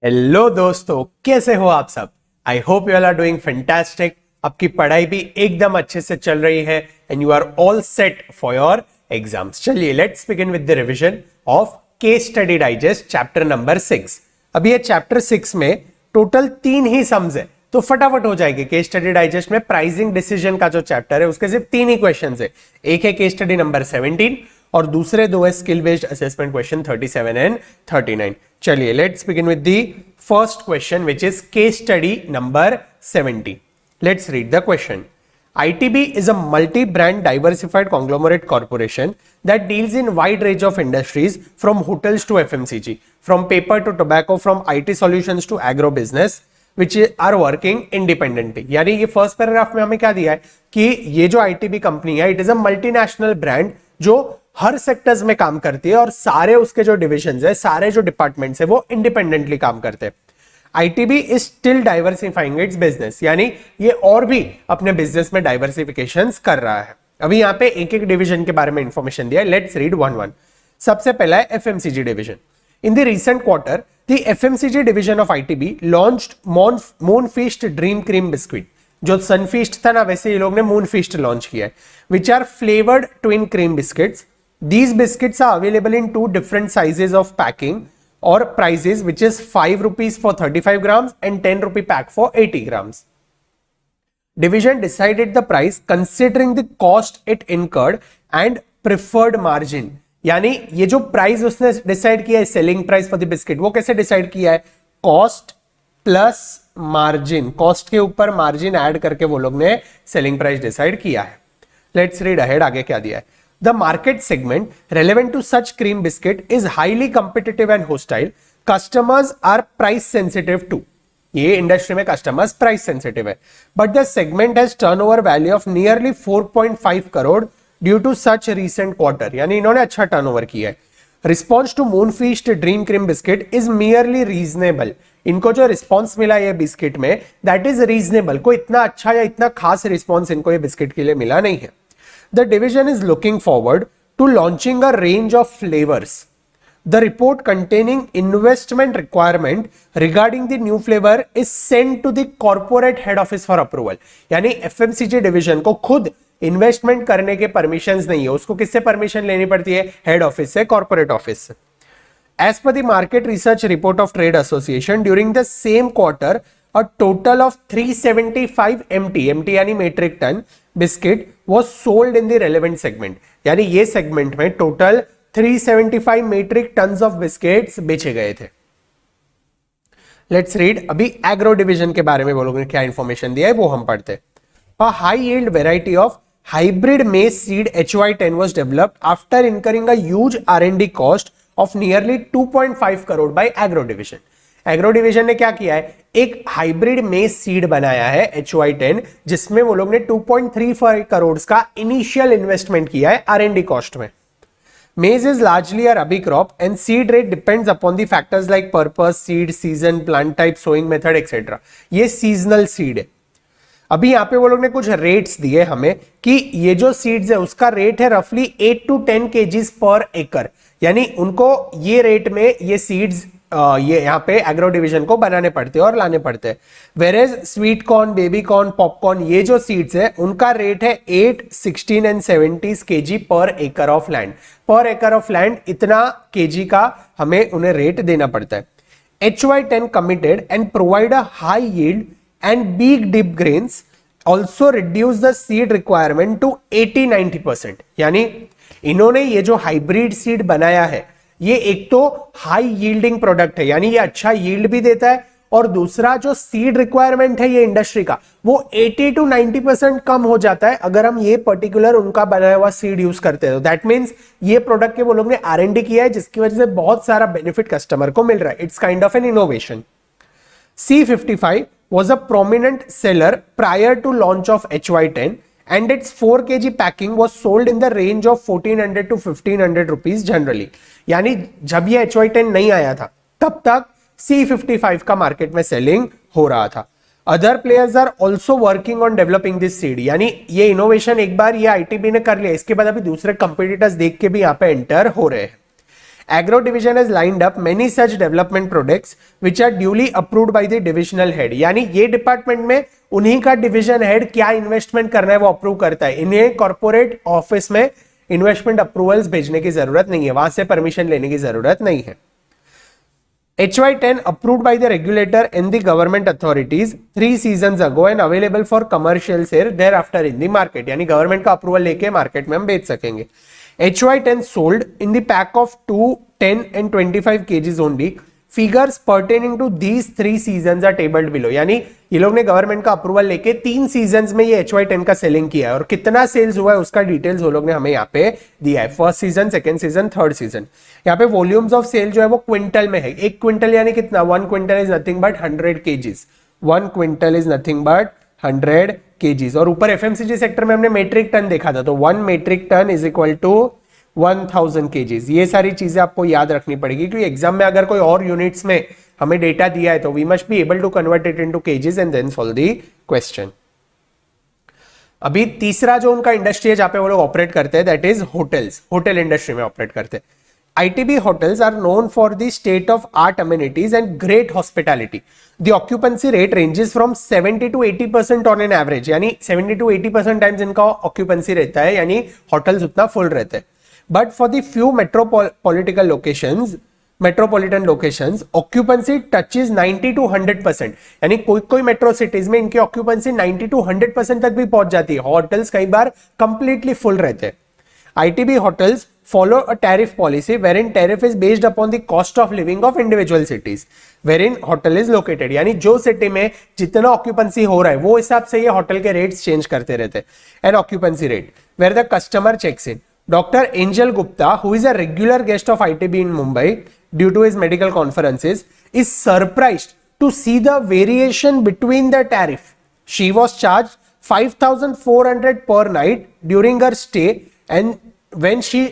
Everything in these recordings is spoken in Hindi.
हेलो दोस्तों, कैसे हो आप सब। I hope you all are doing fantastic. आपकी पढ़ाई भी एकदम अच्छे से चल रही है and you are all set for your exams. चलिए let's begin with the revision of case study digest chapter number 6। अभी ये चैप्टर 6 में टोटल 3 ही सम्स है, तो फटाफट हो जाएगी। केस स्टडी डाइजेस्ट में प्राइसिंग डिसीजन का जो चैप्टर है उसके सिर्फ 3 ही क्वेश्चन है। एक है केस स्टडी नंबर 17 और दूसरे 2 है skill based assessment question 37 and 39। चलिए let's begin with the first question which is case study number 70। Let's read the question. ITB is a multi-brand diversified conglomerate corporation that deals in wide range of industries from hotels to FMCG, from paper to tobacco, from IT solutions to agro business, which are working independently। यानी ये फर्स्ट पैराग्राफ में हमें क्या दिया है कि ये जो ITB कंपनी है, it is a multinational brand जो हर सेक्टर्स में काम करती है और सारे उसके जो डिविजन्स है, सारे जो डिपार्टमेंट्स है वो इंडिपेंडेंटली काम करते हैं। ITB is still diversifying it's business, यानी ये और भी अपने बिजनेस में डाइवर्सिफिकेशन कर रहा है। अभी यहाँ पे एक एक डिवीजन के बारे में इंफॉर्मेशन दिया है। Let's read one one. सबसे पहला है FMCG division. In the recent quarter the FMCG division of ITB launched Moonfeast dream cream biscuit. जो सनफीस्ट था ना, वैसे ये लोग ने मूनफीस्ट लॉन्च किया है, which are flavoured twin cream biscuits. These biscuits are available in 2 different sizes of packing or prices, which is 5 rupees for 35 grams and 10 rupee pack for 80 grams. Division decided the price considering the cost it incurred and preferred margin। यानी ये जो प्राइस उसने डिसाइड किया है, selling price for the biscuit, वो कैसे डिसाइड किया है? कॉस्ट प्लस मार्जिन, कॉस्ट के ऊपर मार्जिन ऐड करके वो लोग ने सेलिंग प्राइस डिसाइड किया है। लेट्स रीड अहेड, आगे क्या दिया है। The market segment relevant to such cream biscuit is highly competitive and hostile. Customers are price sensitive too. ये इंडस्ट्री में कस्टमर्स प्राइस सेंसिटिव है, but the segment has turnover value of nearly 4.5 crore due to such recent quarter. यानी इन्होंने अच्छा टर्नओवर किया है। Response to Moonfeast dream cream biscuit is merely reasonable. इनको जो रिस्पॉन्स मिला है बिस्किट में, दैट इज रीजनेबल। कोई इतना अच्छा या इतना खास रिस्पॉन्स इनको ये बिस्किट के लिए मिला नहीं है। The division is looking forward to launching a range of flavors. The report containing investment requirement regarding the new flavor is sent to the corporate head office for approval। यानी FMCG division को खुद इन्वेस्टमेंट करने के परमिशंस नहीं है, उसको किससे परमिशन लेनी पड़ती है? हेड ऑफिस से, कॉर्पोरेट ऑफिस से। As per the market research report of trade association, during the same quarter, a total of 375 MT यानी metric tonne biscuit was sold in the relevant segment। यानी ये सेगमेंट में total 375 metric tons of biscuits बेचे गए थे। लेट्स रीड अभी एग्रो डिवीजन के बारे में वो लोगों ने क्या इंफॉर्मेशन दिया है वो हम पढ़ते हैं। A high yield variety of hybrid maize seed HY10 was developed after incurring a huge R&D cost of nearly 2.5 crore by agro division. Agro division ने क्या किया है? एक हाइब्रिड मेज सीड बनाया है HY10, जिसमें वो लोग ने 2.35 करोड़ का इनिशियल इन्वेस्टमेंट किया है R&D कॉस्ट में। Maize is largely a rabi crop and seed rate depends upon the factors like purpose, seed, season, plant type, sowing method etcetera. ये सीजनल सीड है। अभी यहाँ पे वो लोग ने कुछ रेट्स दिए हमें कि ये जो सीड्स है उसका रेट है रफली 8 to 10 kgs पर एकड़। यानी उनको ये रेट में ये सीड्स ये यहाँ पे एग्रो डिवीजन को बनाने पड़ते हैं और लाने पड़ते हैं। वेरेज sweet corn, baby corn, popcorn, ये जो सीड्स है उनका रेट है 8, 16 एंड 70 kg पर एकड़ ऑफ लैंड। पर एकड़ ऑफ लैंड इतना kg का हमें उन्हें रेट देना पड़ता है। HY10 committed and provide a high yield and big dip grains also reduce the seed requirement to 80-90%। यानी इन्होंने ये जो हाइब्रिड सीड बनाया है, ये एक तो हाई यील्डिंग प्रोडक्ट है, यानी ये अच्छा यील्ड भी देता है, और दूसरा जो सीड रिक्वायरमेंट है ये इंडस्ट्री का, वो 80 to 90% कम हो जाता है अगर हम ये पर्टिकुलर उनका बनाया हुआ सीड यूज करते हैं। तो दैट मींस ये प्रोडक्ट के वो लोग ने R&D किया है, जिसकी वजह से बहुत सारा बेनिफिट कस्टमर को मिल रहा है। It's kind of N innovation. C55 was a prominent seller prior to launch of HY10 and its 4 kg packing was sold in the range of 1400 to 1500 rupees generally। यानी जब ये HY10 नहीं आया था तब तक C55 का मार्केट में सेलिंग हो रहा था। Other players are also working on developing this seed. यानी ये इनोवेशन एक बार ये ITB ने कर लिया, इसके बाद अभी दूसरे कंपटीटर्स देख के भी यहाँ पे एंटर हो रहे हैं। Agro division has lined up many such development projects which are duly approved by the divisional head. यानी ये डिपार्टमेंट में उन्हीं का डिविजन हेड क्या इन्वेस्टमेंट करना है वो अप्रूव करता है. इन्हें कॉर्पोरेट ऑफिस में इन्वेस्टमेंट अप्रूवल्स भेजने की जरूरत नहीं है, वहां से परमिशन लेने की जरूरत नहीं है. HY10 approved by the regulator and the government authorities 3 seasons ago and available for commercial sale thereafter in the market. यानी गवर्नमेंट का अप्रूवल लेके मार्केट में हम बेच सकेंगे. HY10 sold in the pack of 2, 10 and 25 kgs only. Figures pertaining to these 3 seasons are tabled below. यानी ये लोग ने गवर्नमेंट का अप्रूवल लेके 3 सीजन्स में ये HY10 का सेलिंग किया है और कितना सेल्स हुआ है उसका डिटेल्स वो लोग ने हमें यहाँ पे दिया है. First season, second season, third season. यहाँ पे वॉल्यूम्स ऑफ सेल जो है वो क्विंटल में है. 1 क्विंटल यानी कितना? 1 quintal is nothing but 100 kgs. 1 quintal is nothing but 100 kgs. और ऊपर FMCG सेक्टर में हमने मेट्रिक टन देखा था, तो 1 metric tonne is equal to 1000 kgs. ये सारी चीजें आपको याद रखनी पड़ेगी क्योंकि एग्जाम में अगर कोई और यूनिट्स में हमें डेटा दिया है तो we must be able to convert it into kgs and then solve the question. अभी तीसरा जो उनका इंडस्ट्री है जहां पे वो लोग ऑपरेट करते हैं that is hotels. Hotel industry में ऑपरेट करते हैं. ITB hotels are known for the state of art amenities and great hospitality. The occupancy rate ranges from 70 to 80% on an average. यानी 70 to 80% टाइम्स इनका occupancy रहता है, यानी hotels उतना full रहते हैं. But for the few metropolitan locations, occupancy touches 90 to 100%. यानी कोई मेट्रो सिटीज में इनकी ऑक्यूपेंसी 90 to 100% तक भी पहुंच जाती है. हॉटल्स कई बार कंप्लीटली फुल रहते हैं. ITB hotels follow a tariff policy wherein tariff is based upon the cost of living of individual cities wherein hotel is located. यानी जो सिटी में जितना ऑक्यूपेंसी हो रहा है वो हिसाब से ये होटल के रेट्स चेंज करते रहते हैं. And occupancy rate where the customer checks in. Dr. Angel Gupta, who is a regular guest of ITB in Mumbai due to his medical conferences, is surprised to see the variation between the tariff. She was charged 5,400 per night during her stay, and when she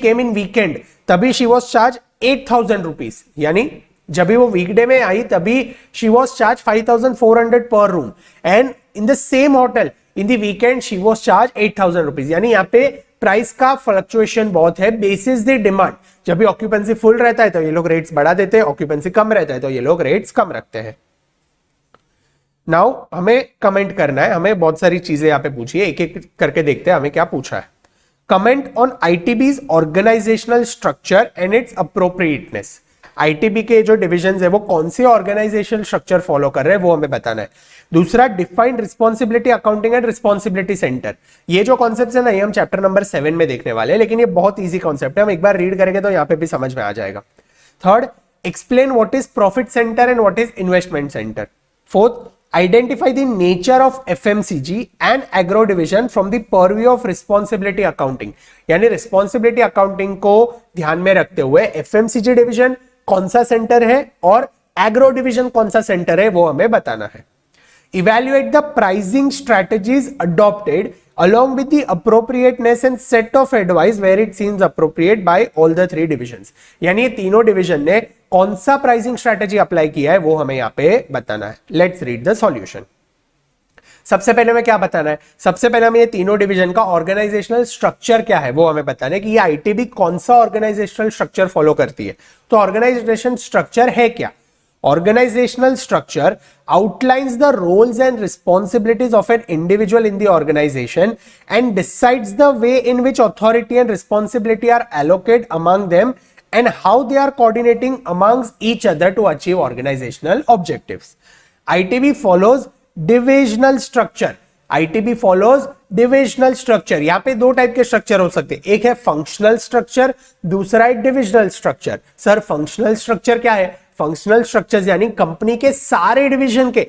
came in weekend, तभी she was charged 8,000 rupees. यानी जब भी वो वीकडे में आई तभी she was charged 5,400 per room, and in the same hotel in the weekend she was charged 8,000 rupees. यानी यहाँ पे प्राइस का फ्लक्चुएशन बहुत है बेसिस द डिमांड. जब भी ऑक्यूपेंसी फुल रहता है तो ये लोग रेट्स बढ़ा देते हैं, ऑक्यूपेंसी कम रहता है तो ये लोग रेट्स कम रखते हैं. नाउ हमें कमेंट करना है, हमें बहुत सारी चीजें यहाँ पे पूछी है, एक एक करके देखते हैं हमें क्या पूछा है. Comment on ITB's organisational structure and its appropriateness. ITB के जो डिविजन है वो कौन से ऑर्गेनाइजेशनल स्ट्रक्चर फॉलो कर रहे हैं वो हमें बताना है. दूसरा, defined responsibility accounting and responsibility centre. ये जो कॉन्सेप्ट है ना ये हम चैप्टर नंबर 7 में देखने वाले हैं, लेकिन ये बहुत इजी कॉन्सेप्ट है, हम एक बार रीड करेंगे तो यहाँ पे भी समझ में आ जाएगा. Third, explain what is profit centre and what is investment centre. Fourth, identify the nature of FMCG and agro division from the purview of responsibility accounting. यानी responsibility accounting को ध्यान में रखते हुए FMCG डिविजन कौन सा सेंटर है और एग्रो डिविजन कौन सा सेंटर है वो हमें बताना है. Evaluate the pricing strategies adopted along with the appropriateness and set of advice where it seems appropriate by all the 3 divisions. यानी ये तीनों डिवीजन ने कौन सा प्राइसिंग स्ट्रेटेजी अप्लाई किया है वो हमें यहाँ पे बताना है. Let's read the solution. सबसे पहले हमें क्या बताना है? सबसे पहले हमें ये तीनों डिवीजन का ऑर्गेनाइजेशनल स्ट्रक्चर क्या है वो हमें बताना है कि ये ITB कौन सा ऑर्गेनाइजेशनल स्ट्रक्चर फॉलो करती है. तो ऑर्गेनाइजेशन स्ट्रक्चर है क्या? Organizational structure outlines the roles and responsibilities of an individual in the organization and decides the way in which authority and responsibility are allocated among them and how they are coordinating amongst each other to achieve organizational objectives. ITB follows divisional structure. ITB follows divisional structure. यहाँ पे 2 टाइप के स्ट्रक्चर हो सकते हैं, एक है फंक्शनल स्ट्रक्चर, दूसरा है divisional structure. Sir functional structure क्या है? फंक्शनल स्ट्रक्चर्स यानी कंपनी के सारे डिवीजन के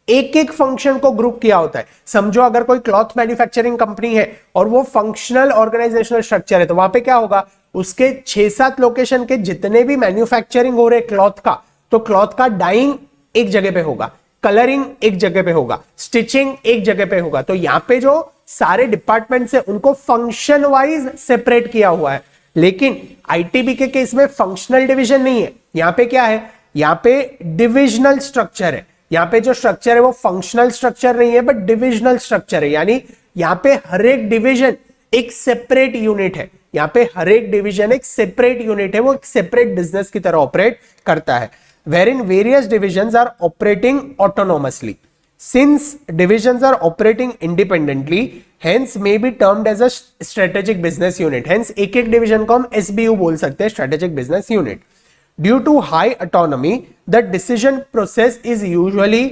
एक एक फंक्शन को ग्रुप किया होता है. समझो अगर कोई क्लॉथ मैन्युफैक्चरिंग कंपनी है और वो फंक्शनल ऑर्गेनाइजेशनल स्ट्रक्चर है तो वहां पे क्या होगा, उसके 6-7 लोकेशन के जितने भी मैन्युफैक्चरिंग हो रहे क्लॉथ का, तो क्लॉथ का डाइंग एक जगह पे होगा, कलरिंग एक जगह पे होगा, स्टिचिंग एक जगह पे होगा. तो यहाँ पे जो सारे डिपार्टमेंट्स है उनको फंक्शन वाइज सेपरेट किया हुआ है. लेकिन ITB के केस में फंक्शनल डिवीजन नहीं है. यहाँ पे क्या है? यहाँ पे डिविजनल स्ट्रक्चर है. यहाँ पे जो स्ट्रक्चर है वो फंक्शनल स्ट्रक्चर नहीं है बट डिविजनल स्ट्रक्चर है. यानी यहाँ पे हर एक डिवीजन एक सेपरेट यूनिट है. यहाँ पे हर एक डिवीजन एक सेपरेट यूनिट है, वो एक सेपरेट बिजनेस की तरह ऑपरेट करता है. Wherein various divisions are operating autonomously. Since divisions are operating independently, hence may be termed as a strategic business unit. Hence एक एक division को हम SBU बोल सकते हैं, strategic business unit. Due to high autonomy, the decision process is usually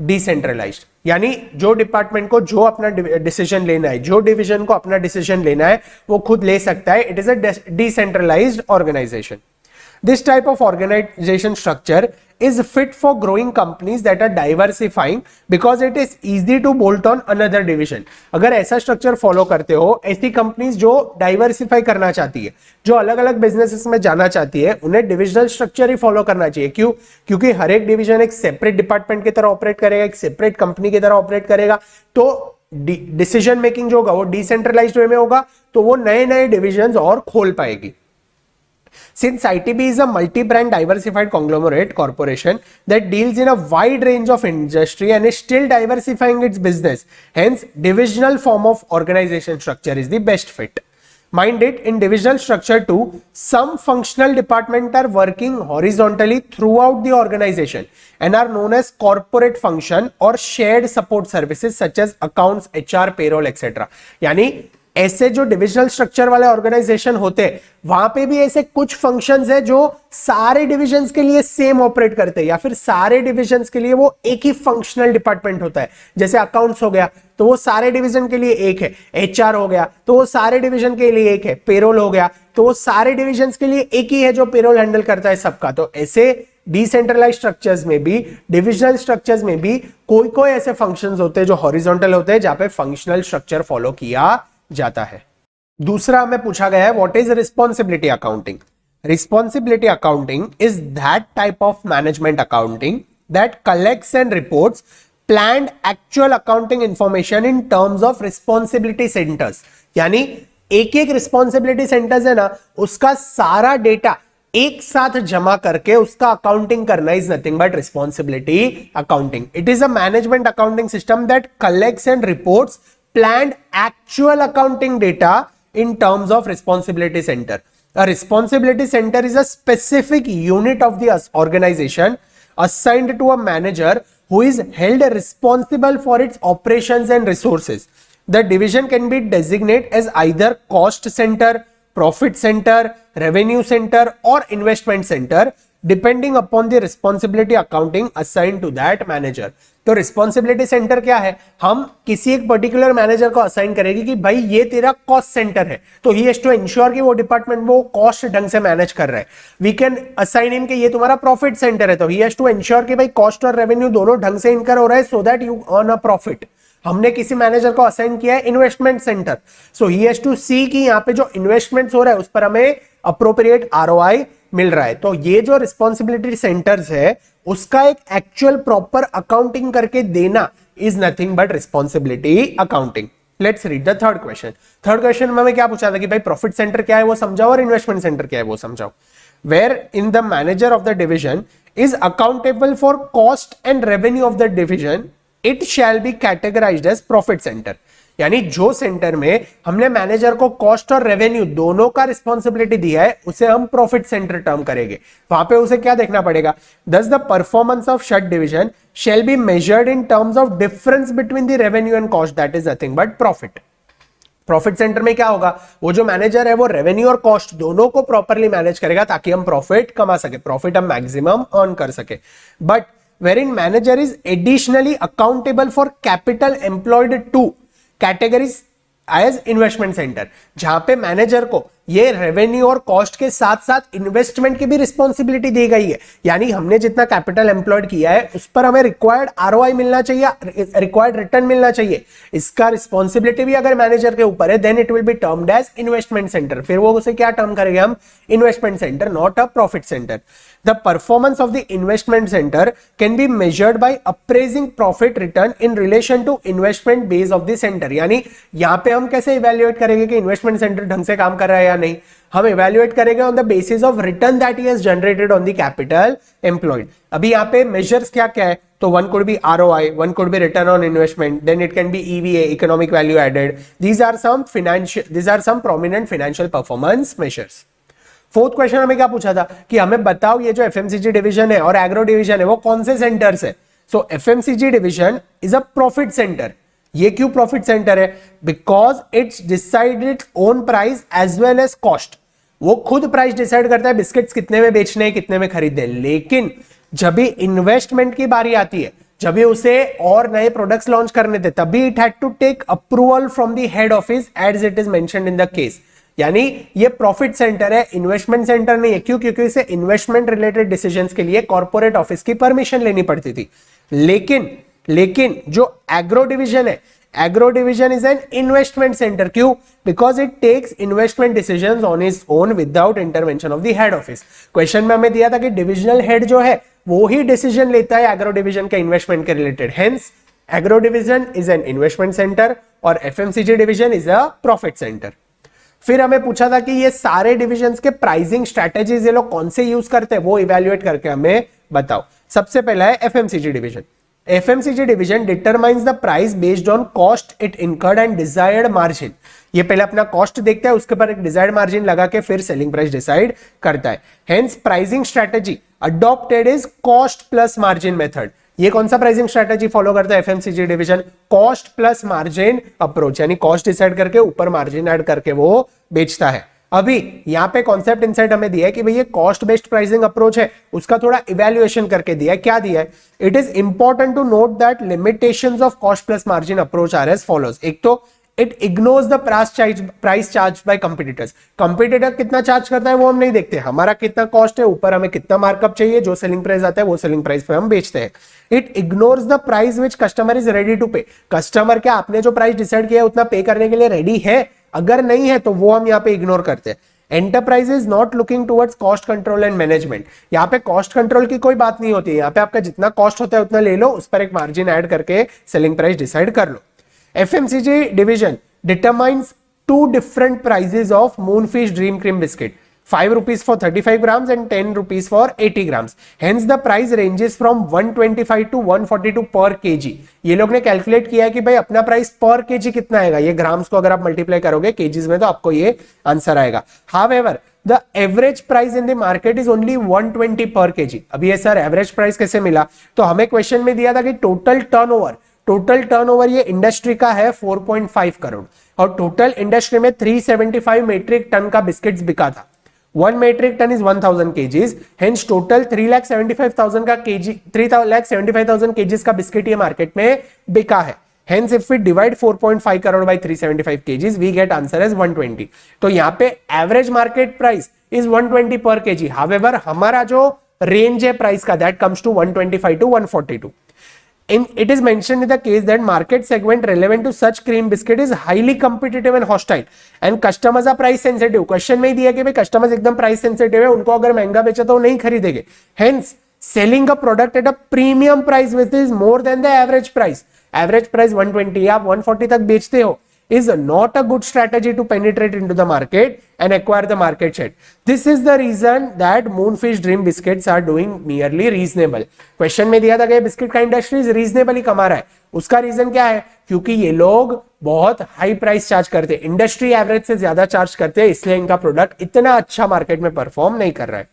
decentralized. यानी जो डिपार्टमेंट को जो अपना डिसीजन लेना है, जो डिवीजन को अपना डिसीजन लेना है, वो खुद ले सकता है. It is a decentralised organisation. This type of organization structure is fit for growing companies that are diversifying because it is easy to bolt on another division. अगर ऐसा स्ट्रक्चर फॉलो करते हो, ऐसी कंपनीज जो डाइवर्सिफाई करना चाहती है, जो अलग अलग बिजनेसेस में जाना चाहती है, उन्हें डिविजनल स्ट्रक्चर ही फॉलो करना चाहिए. क्यों? क्योंकि हर एक डिवीजन एक सेपरेट डिपार्टमेंट की तरह ऑपरेट करेगा, एक सेपरेट कंपनी की तरह ऑपरेट करेगा, तो डिसीजन मेकिंग जो होगा वो डिसेंट्रलाइज्ड वे में होगा, तो वो नए नए डिविजन और खोल पाएगी. Since ITB is a multi-brand diversified conglomerate corporation that deals in a wide range of industry and is still diversifying its business, hence divisional form of organization structure is the best fit. Mind it, in divisional structure too, some functional departments are working horizontally throughout the organization and are known as corporate function or shared support services such as accounts, HR, payroll, etc. यानी ऐसे जो डिविजनल स्ट्रक्चर वाले ऑर्गेनाइजेशन होते हैं, वहां पे भी ऐसे कुछ फंक्शंस है जो सारे डिविजन्स के लिए सेम ऑपरेट करते हैं, या फिर सारे डिविजन्स के लिए वो एक ही फंक्शनल डिपार्टमेंट होता है. जैसे अकाउंट्स हो गया तो वो सारे डिवीजन के लिए एक है, एचआर हो गया तो वो सारे डिवीजन के लिए एक है, पेरोल हो गया तो वो सारे डिविजन्स के लिए एक ही है जो पेरोल हैंडल करता है सबका. तो ऐसे डिसेंट्रलाइज्ड स्ट्रक्चर्स में भी, डिविजनल स्ट्रक्चर्स में भी कोई कोई ऐसे फंक्शंस होते हैं जो हॉरिजॉन्टल होते हैं, जहां पे फंक्शनल स्ट्रक्चर फॉलो किया जाता है. दूसरा हमें पूछा गया है, what is responsibility accounting. Responsibility accounting is that type of management accounting that collects and reports planned actual accounting information in terms of responsibility centres. यानी एक एक रिस्पॉन्सिबिलिटी सेंटर्स है ना, उसका सारा डेटा एक साथ जमा करके उसका अकाउंटिंग करना is nothing but responsibility accounting. It is a management accounting system that collects and reports planned actual accounting data in terms of responsibility center. A responsibility center is a specific unit of the organization assigned to a manager who is held responsible for its operations and resources. The division can be designated as either cost center, profit center, revenue center or investment center depending upon the responsibility accounting assigned to that manager. तो रिस्पॉन्सिबिलिटी सेंटर क्या है? हम किसी एक पर्टिकुलर मैनेजर को असाइन करेंगे कि भाई ये तेरा कॉस्ट सेंटर है, तो ही हैज टू इंश्योर कि वो डिपार्टमेंट वो कॉस्ट ढंग से मैनेज कर रहा है. वी कैन असाइन हिम कि ये तुम्हारा प्रॉफिट सेंटर है, तो ही हैज टू इंश्योर कि भाई कॉस्ट और रेवेन्यू दोनों ढंग से इनकर हो रहा है so that you earn a profit. हमने किसी मैनेजर को असाइन किया है investment centre, so he has to see कि यहाँ पे जो इन्वेस्टमेंट्स हो रहा है उस पर हमें अप्रोप्रिएट आरओआई मिल रहा है. तो ये जो रिस्पॉन्सिबिलिटी सेंटर्स है उसका एक एक्चुअल प्रॉपर अकाउंटिंग करके देना is nothing but responsibility accounting. Let's read the third question. Third question में हमें क्या पूछा था कि भाई प्रॉफिट सेंटर क्या है वो समझाओ और इन्वेस्टमेंट सेंटर क्या है वो समझाओ. Wherein the manager of the division is accountable for cost and revenue of the division, it shall be categorised as profit centre. यानी जो सेंटर में हमने मैनेजर को कॉस्ट और रेवेन्यू दोनों का रिस्पॉन्सिबिलिटी दिया है उसे हम प्रॉफिट सेंटर टर्म करेंगे. वहां पे उसे क्या देखना पड़ेगा? Thus the performance of such division shall be measured in terms of difference between the revenue and cost, that is nothing but profit. Profit centre में क्या होगा? वो जो मैनेजर है वो रेवेन्यू और कॉस्ट दोनों को प्रॉपरली मैनेज करेगा ताकि हम प्रॉफिट कमा सके, प्रॉफिट हम मैक्सिमम अर्न कर सके. But wherein manager is additionally accountable for capital employed to categories as investment centre, जहां पे मैनेजर को ये रेवेन्यू और कॉस्ट के साथ साथ इन्वेस्टमेंट की भी रिस्पॉन्सिबिलिटी दी गई है. यानी हमने जितना कैपिटल एम्प्लॉयड किया है उस पर हमें रिक्वायर्ड आरओआई मिलना चाहिए, रिक्वायर्ड रिटर्न मिलना चाहिए. इसका रिस्पॉन्सिबिलिटी भी अगर मैनेजर के ऊपर है then it will be termed as investment centre. फिर वो उसे क्या टर्म करेंगे हम? Investment centre, not a profit centre. The performance of the investment center can be measured by appraising profit return in relation to investment base of the center. यानी यहां पे हम कैसे इवेल्युएट करेंगे कि इन्वेस्टमेंट सेंटर ढंग से काम कर रहा है या नहीं, हम इवेल्युएट करेंगे on the basis of return that he has generated on the capital employed. अभी यहाँ पे मेजर्स क्या क्या है, तो one could be ROI, one could be return on investment, then it can be EVA, economic value added. These are some prominent financial performance measures. Fourth question हमें क्या पूछा था कि हमें बताओ ये जो FMCG डिवीजन है और एग्रो डिवीजन है वो कौन से सेंटर्स है। So FMCG division is a profit centre. ये क्यों प्रॉफिट सेंटर है, because it's decide its own price as well as cost. वो खुद प्राइस डिसाइड करता है बिस्किट्स कितने में बेचने हैं, कितने में खरीदने। लेकिन जब भी इन्वेस्टमेंट की बारी आती है, जब भी उसे और नए प्रोडक्ट्स लॉन्च करने थे, तभी it had to take approval from the head office as it is mentioned in the case. यानी ये प्रॉफिट सेंटर है, इन्वेस्टमेंट सेंटर नहीं है। क्यों? क्योंकि इसे इन्वेस्टमेंट रिलेटेड डिसीजंस के लिए कॉर्पोरेट ऑफिस की परमिशन लेनी पड़ती थी। लेकिन जो एग्रो डिवीजन है, agro division is an investment centre. क्यों? Because it takes investment decisions on its own without intervention of the head office. Question में हमें दिया था कि डिविजनल हेड जो है वो ही डिसीजन लेता है एग्रो डिवीजन के इन्वेस्टमेंट के related. Hence agro division is an investment centre और FMCG division is a profit centre. फिर हमें पूछा था कि ये सारे डिविजन्स के प्राइसिंग स्ट्रेटेजीज ये लोग कौन से यूज करते हैं, वो इवेल्युएट करके हमें बताओ। सबसे पहला है FMCG division. FMCG division determines the price based on cost it incurred and desired margin. ये पहले अपना कॉस्ट देखता है, उसके ऊपर एक डिजायर्ड मार्जिन लगा के फिर सेलिंग प्राइस डिसाइड करता है। Hence pricing strategy adopted is cost plus margin method. ये कौन सा प्राइसिंग स्ट्रेटेजी फॉलो करता है FMCG division? Cost plus margin approach, यानी कॉस्ट डिसाइड करके ऊपर मार्जिन ऐड करके वो बेचता है। अभी यहाँ पे कॉन्सेप्ट इनसाइट हमें दिया है कि भाई ये कॉस्ट बेस्ड प्राइसिंग अप्रोच है, उसका थोड़ा इवैल्यूएशन करके दिया है। क्या दिया है? It is important to note that limitations of cost plus margin approach are as follows. एक तो it ignores the price charge by competitors. Competitor कितना चार्ज करता है वो हम नहीं देखते, हमारा कितना कॉस्ट है, ऊपर हमें कितना मार्कअप चाहिए, जो सेलिंग प्राइस आता है वो सेलिंग प्राइस पे हम बेचते हैं। It ignores the price which customer is ready to pay. Customer क्या आपने जो प्राइस डिसाइड किया है उतना पे करने के लिए रेडी है? अगर नहीं है तो वो हम यहाँ पे इग्नोर करते हैं। Enterprise is not looking towards cost control and management. यहाँ पे कॉस्ट कंट्रोल की कोई बात नहीं होती है, यहाँ पे आपका जितना कॉस्ट होता है उतना ले लो, उस पर एक मार्जिन ऐड करके सेलिंग प्राइस डिसाइड कर लो। FMCG division determines two different prices of Moonfish Dream Cream biscuit, 5 rupees for 35 grams and 10 rupees for 80 grams. Hence the price ranges from 125 to 142 per kg. ये लोग ने कैलकुलेट किया है कि भाई अपना प्राइस पर केजी कितना आएगा। ये ग्राम्स को अगर आप मल्टीप्लाई करोगे केजीज में तो आपको ये आंसर आएगा। However, the average price in the market is only 120 per kg. अभी ये सर एवरेज प्राइस कैसे मिला? तो हमें क्वेश्चन में दिया था कि टोटल टर्नओवर ये इंडस्ट्री का है 4.5 करोड़ और टोटल इंडस्ट्री में 375 मेट्रिक टन का बिस्किट्स बिका था। 1 metric tonne is 1000 KGs, hence total 3,75,000 का केजी 3,75,000 केजीज का बिस्किट ये मार्केट में बिका है। Hence if we divide 4.5 crore by 375 kgs, we get answer as 120. तो यहाँ पे एवरेज मार्केट प्राइस इज 120 पर केजी। However, हमारा जो रेंज है प्राइस का that comes to 125 to 142. It is mentioned in the case that market segment relevant to such cream biscuit is highly competitive and hostile and customers are price sensitive. Question में ही दिया कि भाई कस्टमर्स एकदम प्राइस सेंसिटिव है, उनको अगर महंगा बेचा तो वो नहीं खरीदेंगे। Hence selling a product at a premium price which is more than the average price. Average price 120 आप 140 तक बेचते हो is not a good strategy to penetrate into the market and acquire the market share. This is the reason that Moonfish Dream Biscuits are doing merely reasonable. Question में दिया था कि बिस्किट का इंडस्ट्री रीजनेबली कमा रहा है, उसका रीजन क्या है? क्योंकि ये लोग बहुत हाई प्राइस चार्ज करते हैं, इंडस्ट्री एवरेज से ज्यादा चार्ज करते हैं, इसलिए इनका प्रोडक्ट इतना अच्छा मार्केट में परफॉर्म नहीं कर रहा है।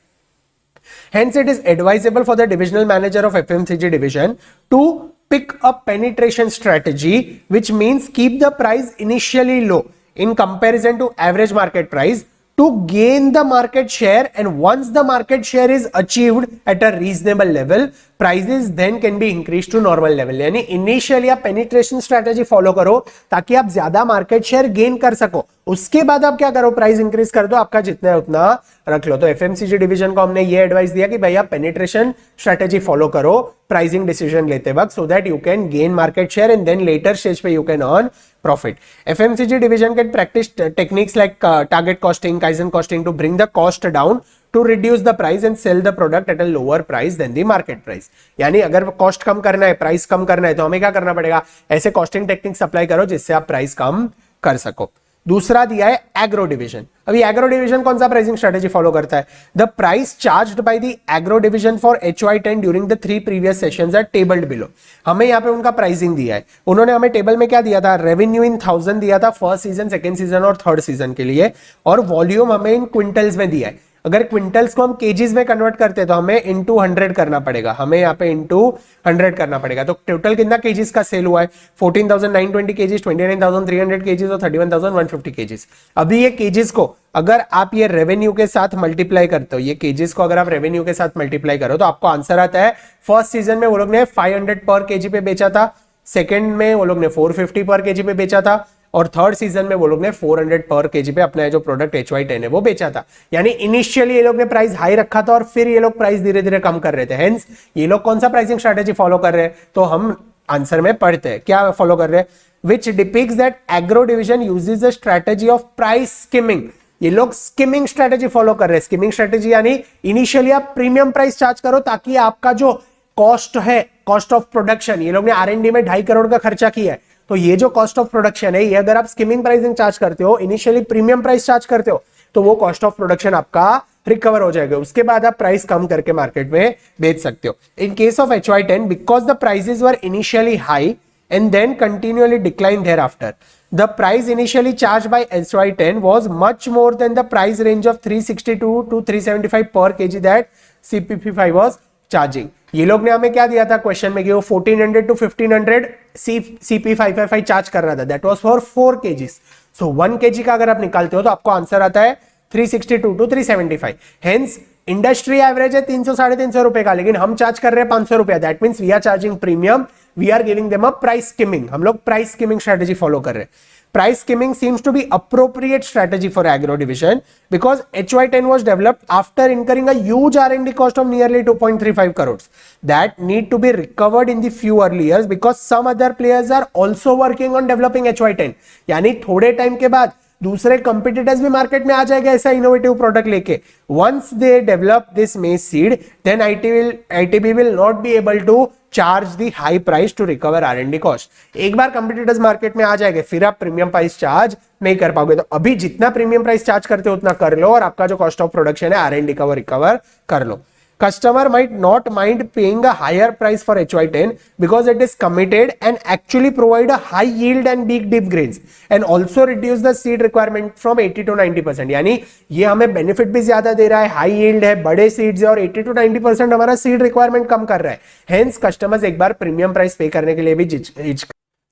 Hence, it is advisable for the divisional manager of FMCG division to pick a penetration strategy, which means keep the price initially low in comparison to average market price to gain the market share, and once the market share is achieved at a reasonable level, prices then can be increased to normal level. यानी इनिशियली आप पेनिट्रेशन स्ट्रेटेजी फॉलो करो ताकि आप ज्यादा मार्केट शेयर गेन कर सको, उसके बाद आप क्या करो, प्राइस इंक्रीज कर दो, आपका जितना है उतना रख लो। तो एफएमसीजी डिवीजन को हमने ये एडवाइस दिया कि भाई आप पेनिट्रेशन स्ट्रेटेजी फॉलो करो प्राइसिंग डिसीजन लेते वक्त, so that you can gain market share and then later stage पे you can earn profit. FMCG division can practice techniques like target costing, kaizen costing to bring the cost down to reduce the price and sell the product at a lower price than the market price. यानी अगर कॉस्ट कम करना है, प्राइस कम करना है, तो हमें क्या करना पड़ेगा, ऐसे कॉस्टिंग टेक्निक्स अप्लाई करो जिससे आप प्राइस कम कर सको। दूसरा दिया है एग्रो डिवीजन। अभी एग्रो डिवीजन कौन सा प्राइसिंग स्ट्रेटेजी फॉलो करता है? The price charged by the agro division for HY10 during the 3 previous sessions are tabled below. हमें यहाँ पे उनका प्राइसिंग दिया है, उन्होंने हमें टेबल में क्या दिया था? रेवेन्यू इन 1000 दिया था फर्स्ट सीजन, सेकंड सीजन और थर्ड सीजन के लिए, और वॉल्यूम हमें इन क्विंटल्स में दिया है। अगर क्विंटल्स को हम केजीज में कन्वर्ट करते हैं तो हमें इंटू 100 करना पड़ेगा, हमें यहाँ पे इंटू 100 करना पड़ेगा। तो टोटल कितना केजीज का सेल हुआ है? 14,920 केजीज, 29,300 केजीज और 31,150 केजीज। अभी ये केजीज को अगर आप ये रेवेन्यू के साथ मल्टीप्लाई करते हो, ये केजीज को अगर आप रेवेन्यू के साथ मल्टीप्लाई करो तो आपको आंसर आता है, फर्स्ट सीजन में वो लोग ने 500 पर केजी पे बेचा था, सेकेंड में वो लोग ने 450 पर केजी पे बेचा था, और थर्ड सीजन में वो लोग ने 400 पर केजी पे अपना जो प्रोडक्ट HY10 है वो बेचा था। यानी इनिशियली ये लोग ने प्राइस हाई रखा था और फिर ये लोग प्राइस धीरे धीरे कम कर रहे थे। हेंस ये लोग कौन सा प्राइसिंग स्ट्रेटेजी फॉलो कर रहे हैं? तो हम आंसर में पढ़ते हैं क्या फॉलो कर रहे हैं, which depicts that agro division uses the strategy of price skimming. ये लोग स्किमिंग स्ट्रेटेजी फॉलो कर रहे हैं। स्किमिंग स्ट्रेटेजी यानी इनिशियली आप प्रीमियम प्राइस चार्ज करो ताकि आपका जो कॉस्ट है, कॉस्ट ऑफ प्रोडक्शन, ये लोग ने R&D में 2.5 करोड़ का खर्चा किया है, तो ये जो कॉस्ट ऑफ प्रोडक्शन है, ये अगर आप स्किमिंग प्राइसिंग चार्ज करते हो, इनिशियली प्रीमियम प्राइस चार्ज करते हो, तो वो कॉस्ट ऑफ प्रोडक्शन आपका रिकवर हो जाएगा। उसके बाद आप प्राइस कम करके मार्केट में बेच सकते हो। In case of HY10, because the prices were initially high and then continually declined thereafter, the price initially charged by HY10 was much more than the price range of 362 to 375 per kg that CP5 was charging. ये लोग ने हमें क्या दिया था क्वेश्चन में कि वो 1400 to 1500 CP555 चार्ज कर रहा था, that was for 4 kgs। So 1 kg का अगर आप निकालते हो तो आपको आंसर आता है 362 to 375। हेंस इंडस्ट्री एवरेज है 300-350 रुपए का, लेकिन हम चार्ज कर रहे हैं 500 रुपया। That means we are charging premium, we are giving them a price skimming. हम लोग प्राइस स्किमिंग स्ट्रेटेजी फॉलो कर रहे हैं। Price skimming seems to be appropriate strategy for agro division because HY10 was developed after incurring a huge R&D cost of nearly 2.35 crores that need to be recovered in the few early years because some other players are also working on developing HY10। यानी थोड़े टाइम के बाद दूसरे कंपिटिटर्स भी मार्केट में आ जाएगा ऐसा इनोवेटिव प्रोडक्ट लेके। Once they develop this maize seed then ITB will not be able to charge the high price to recover R&D cost. एक बार कंपिटिटर्स मार्केट में आ जाएंगे फिर आप प्रीमियम प्राइस चार्ज नहीं कर पाओगे। तो अभी जितना प्रीमियम प्राइस चार्ज करते हो उतना कर लो और आपका जो कॉस्ट ऑफ प्रोडक्शन है R&D का वो रिकवर कर लो। Customer might not mind paying a higher price for HY10 because it is committed and actually provide a high yield and big deep grains and also reduce the seed requirement from 80 to 90%। यानी ये हमें बेनिफिट भी ज्यादा दे रहा है, हाई यील्ड है, बड़े सीड्स है और 80 to 90% हमारा सीड रिक्वायरमेंट कम कर रहा है। हेंस कस्टमर्स एक बार प्रीमियम प्राइस पे करने के लिए भी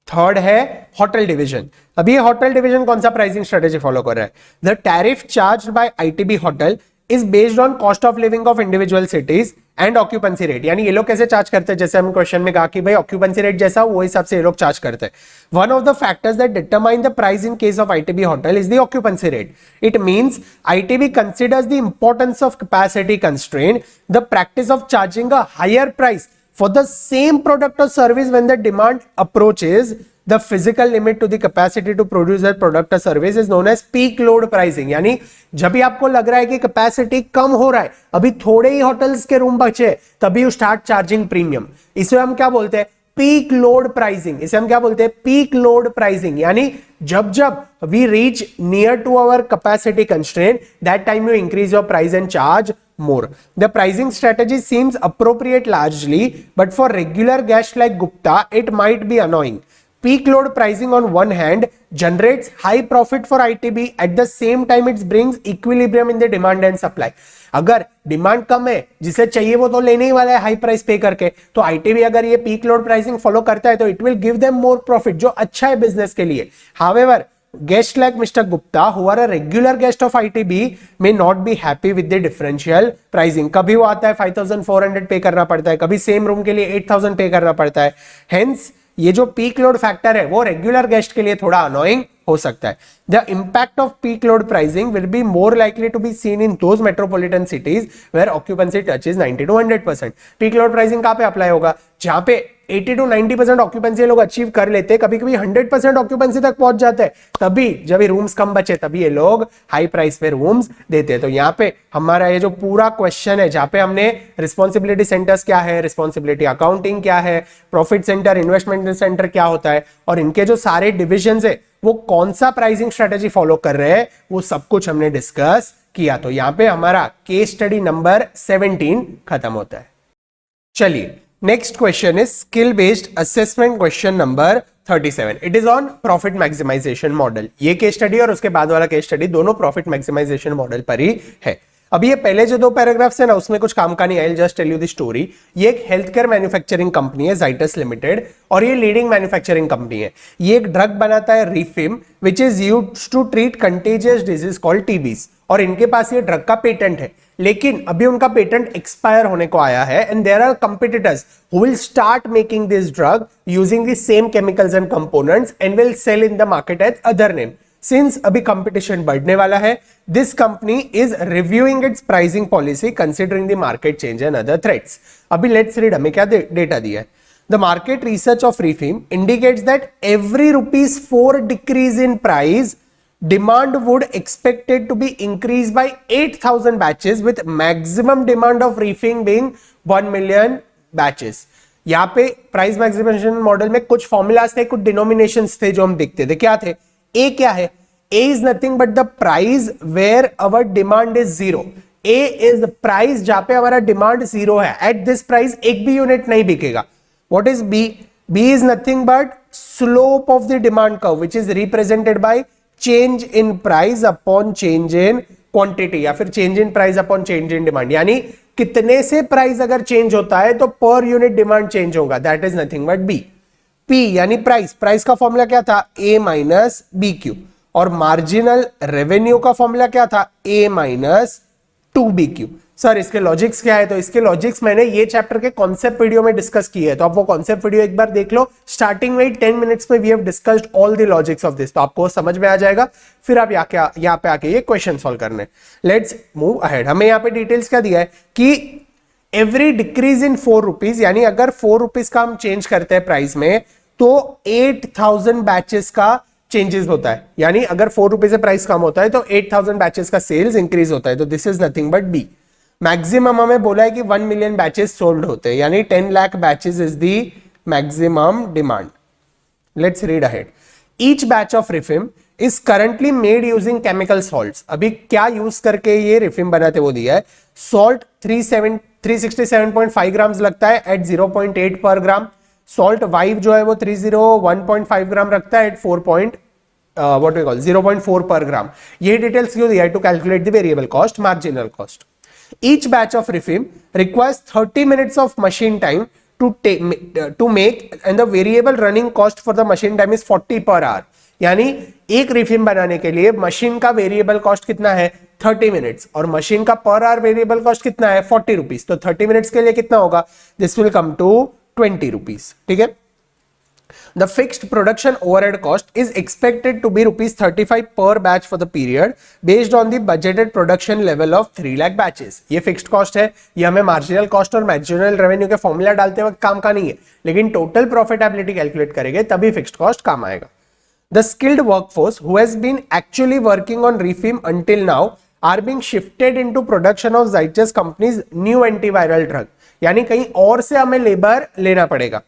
थर्ड है होटल डिवीजन। अभी ये होटल डिवीजन कौन सा प्राइसिंग स्ट्रेटेजी फॉलो कर रहा है? The tariff charged bye ITB hotel is based on cost of living of individual cities and occupancy rate। यानी ये लोग कैसे चार्ज करते हैं, जैसे हम क्वेश्चन में कहा कि भाई ऑक्यूपेंसी रेट जैसा वो हिसाब से ये लोग चार्ज करते हैं। One of the factors that determine the price in case of ITB hotel is the occupancy rate. It means ITB considers the importance of capacity constraint, the practice of charging a higher price for the same product or service when the demand approaches the physical limit to the capacity to produce that product or service is known as peak load pricing। यानी जब भी आपको लग रहा है कि कैपेसिटी कम हो रहा है, अभी थोड़े ही होटल्स के रूम बचे, तभी यू स्टार्ट चार्जिंग प्रीमियम। इसे हम क्या बोलते हैं? Peak load pricing. इसे हम क्या बोलते हैं? Peak load pricing. यानी जब जब we reach near to our capacity constraint that time you increase your price and charge more. The pricing strategy seems appropriate largely, but for regular guests like Gupta, it might be annoying. Peak load pricing on one hand generates high profit for ITB, at the same time it brings equilibrium in the demand and supply। अगर डिमांड कम है, जिसे चाहिए वो तो लेने ही वाला है हाई प्राइस पे करके, तो ITB अगर ये पीक लोड प्राइसिंग फॉलो करता है तो it will give them more profit, जो अच्छा है बिजनेस के लिए। However, guests like Mr. Gupta who are a regular guest of ITB may not be happy with the differential pricing। कभी वो आता है 5400 पे करना पड़ता है, कभी सेम रूम के लिए 8000 पे करना पड़ता है। Hence ये जो पीक लोड फैक्टर है वो रेगुलर गेस्ट के लिए थोड़ा अनोइंग हो सकता है। The impact of peak load pricing will be more likely to be seen in those metropolitan cities where occupancy touches 90 to 100%। Peak load pricing कहां पे अप्लाई होगा? जहां पे 80 to 90% ऑक्यूपेंसी लोग अचीव कर लेते हैं, कभी कभी 100% ऑक्यूपेंसी तक पहुंच जाते हैं, तभी जब ये रूम्स कम बचे तभी ये लोग हाई प्राइस पे रूम्स देते हैं। तो यहाँ पे हमारा ये जो पूरा क्वेश्चन है, जहां पे हमने रिस्पॉन्सिबिलिटी सेंटर्स क्या है, रिस्पॉन्सिबिलिटी अकाउंटिंग क्या है, प्रॉफिट सेंटर, इन्वेस्टमेंट सेंटर क्या होता है, और इनके जो सारे डिविजन है वो कौन सा प्राइसिंग स्ट्रेटेजी फॉलो कर रहे हैं, वो सब कुछ हमने डिस्कस किया। तो यहां पे हमारा केस स्टडी नंबर 17 खत्म होता है। चलिए next question is skill based assessment question number 37। It is on profit maximisation model. ये केस स्टडी और उसके बाद वाला केस स्टडी दोनों प्रॉफिट मैक्सिमाइजेशन मॉडल पर ही है। अभी ये पहले जो 2 पैराग्राफ्स है ना, उसमें कुछ काम का नहीं। I will just tell you the story. ये एक हेल्थ केयर मैन्युफैक्चरिंग कंपनी है, जाइटस लिमिटेड, और ये लीडिंग मैन्युफैक्चरिंग कंपनी है। ये एक ड्रग बनाता है Rifim, which is used to treat contagious disease called TBs, और इनके पास ये ड्रग का पेटेंट है, लेकिन अभी उनका पेटेंट एक्सपायर होने को आया है, and there are competitors who will start making this drug using the same chemicals and components and will sell in the market as other name. Since अभी कंपटीशन बढ़ने वाला है, this company is reviewing its pricing policy considering the market change and other threats. अभी लेट्स रीड, हमें क्या डेटा दिया है। The market research of Refim indicates that every ₹4 decrease in price, demand would expected to be increased by 8,000 batches, with maximum demand of Refim being 1 million batches. यहाँ पे प्राइस मैक्सिमाइजेशन मॉडल में कुछ फॉर्मुलाज थे, कुछ डिनोमिनेशंस थे जो हम देखते थे। क्या थे? ए क्या है? A is nothing but the price where our demand is 0। A is the price जहां पे हमारा डिमांड 0 है। एट दिस प्राइस एक भी यूनिट नहीं बिकेगा। What is B? B is nothing but slope of the demand curve, which is represented by change in price upon change in quantity, या फिर change in price upon change in demand। यानी कितने से प्राइस अगर चेंज होता है तो पर यूनिट डिमांड चेंज होगा। That is nothing but B। P यानी प्राइस, प्राइस का फॉर्मूला क्या था? A minus BQ। और मार्जिनल रेवेन्यू का फॉर्मूला क्या था? A minus 2BQ। सर इसके लॉजिक्स क्या है? तो इसके लॉजिक्स मैंने ये चैप्टर के कॉन्सेप्ट वीडियो में डिस्कस किए हैं, तो आप वो कॉन्सेप्ट वीडियो एक बार देख लो। स्टार्टिंग में 10 मिनट्स में we have discussed all the logics of this, तो आपको समझ में आ जाएगा। फिर आप यहाँ पे आके ये क्वेश्चन सॉल्व करने। Let's move ahead. हमें यहाँ पे डिटेल्स क्या दिया है कि एवरी डिक्रीज इन 4 रुपीज, यानी अगर 4 रुपीज का हम चेंज करते हैं प्राइस में, तो 8000 बैचेस का चेंजेस होता है। यानी अगर 4 रुपीज से प्राइस कम होता है तो 8000 बैचेस का सेल्स इंक्रीज होता है। तो this is nothing but B. Maximum हमें बोला है कि 1 मिलियन बैचेस सोल्ड होते हैं, यानी 10 lakh batches is the maximum demand. Let's read ahead. Each batch of Rifim is currently made using chemical salts. अभी क्या यूज करके ये रिफिम बनाते वो दिया है। सॉल्ट 367.5 ग्राम्स लगता है एट 0.8 पर ग्राम। सॉल्ट वाइव जो है वो 301.5 ग्राम रखता है एट 0.4 पर ग्राम। ये डिटेल्स क्यों दिया है? To calculate the variable cost, marginal cost. Each batch of Refim requires 30 minutes of machine time to make, and the variable running cost for the machine time is 40 per hour। यानी एक रिफिम बनाने के लिए मशीन का वेरिएबल कॉस्ट कितना है? 30 मिनट्स, और मशीन का पर आवर वेरिएबल कॉस्ट कितना है? 40 रुपीज। तो 30 मिनट्स के लिए कितना होगा? This will come to 20 rupees. ठीक है। The fixed production overhead cost is expected to be ₹35 per batch for the period based on the budgeted production level of 3 lakh batches। ये फिक्स्ड कॉस्ट है, ये हमें मार्जिनल कॉस्ट और मार्जिनल रेवेन्यू के फॉर्मूला डालते वक्त काम का नहीं है, लेकिन टोटल प्रॉफिटेबिलिटी कैलकुलेट करेंगे तभी फिक्स्ड कॉस्ट काम आएगा। The skilled workforce who has been actually working on Refim until now are being shifted into production of Zydus company's new antiviral drug। यानी कहीं और से हमें लेबर लेना पड़ेगा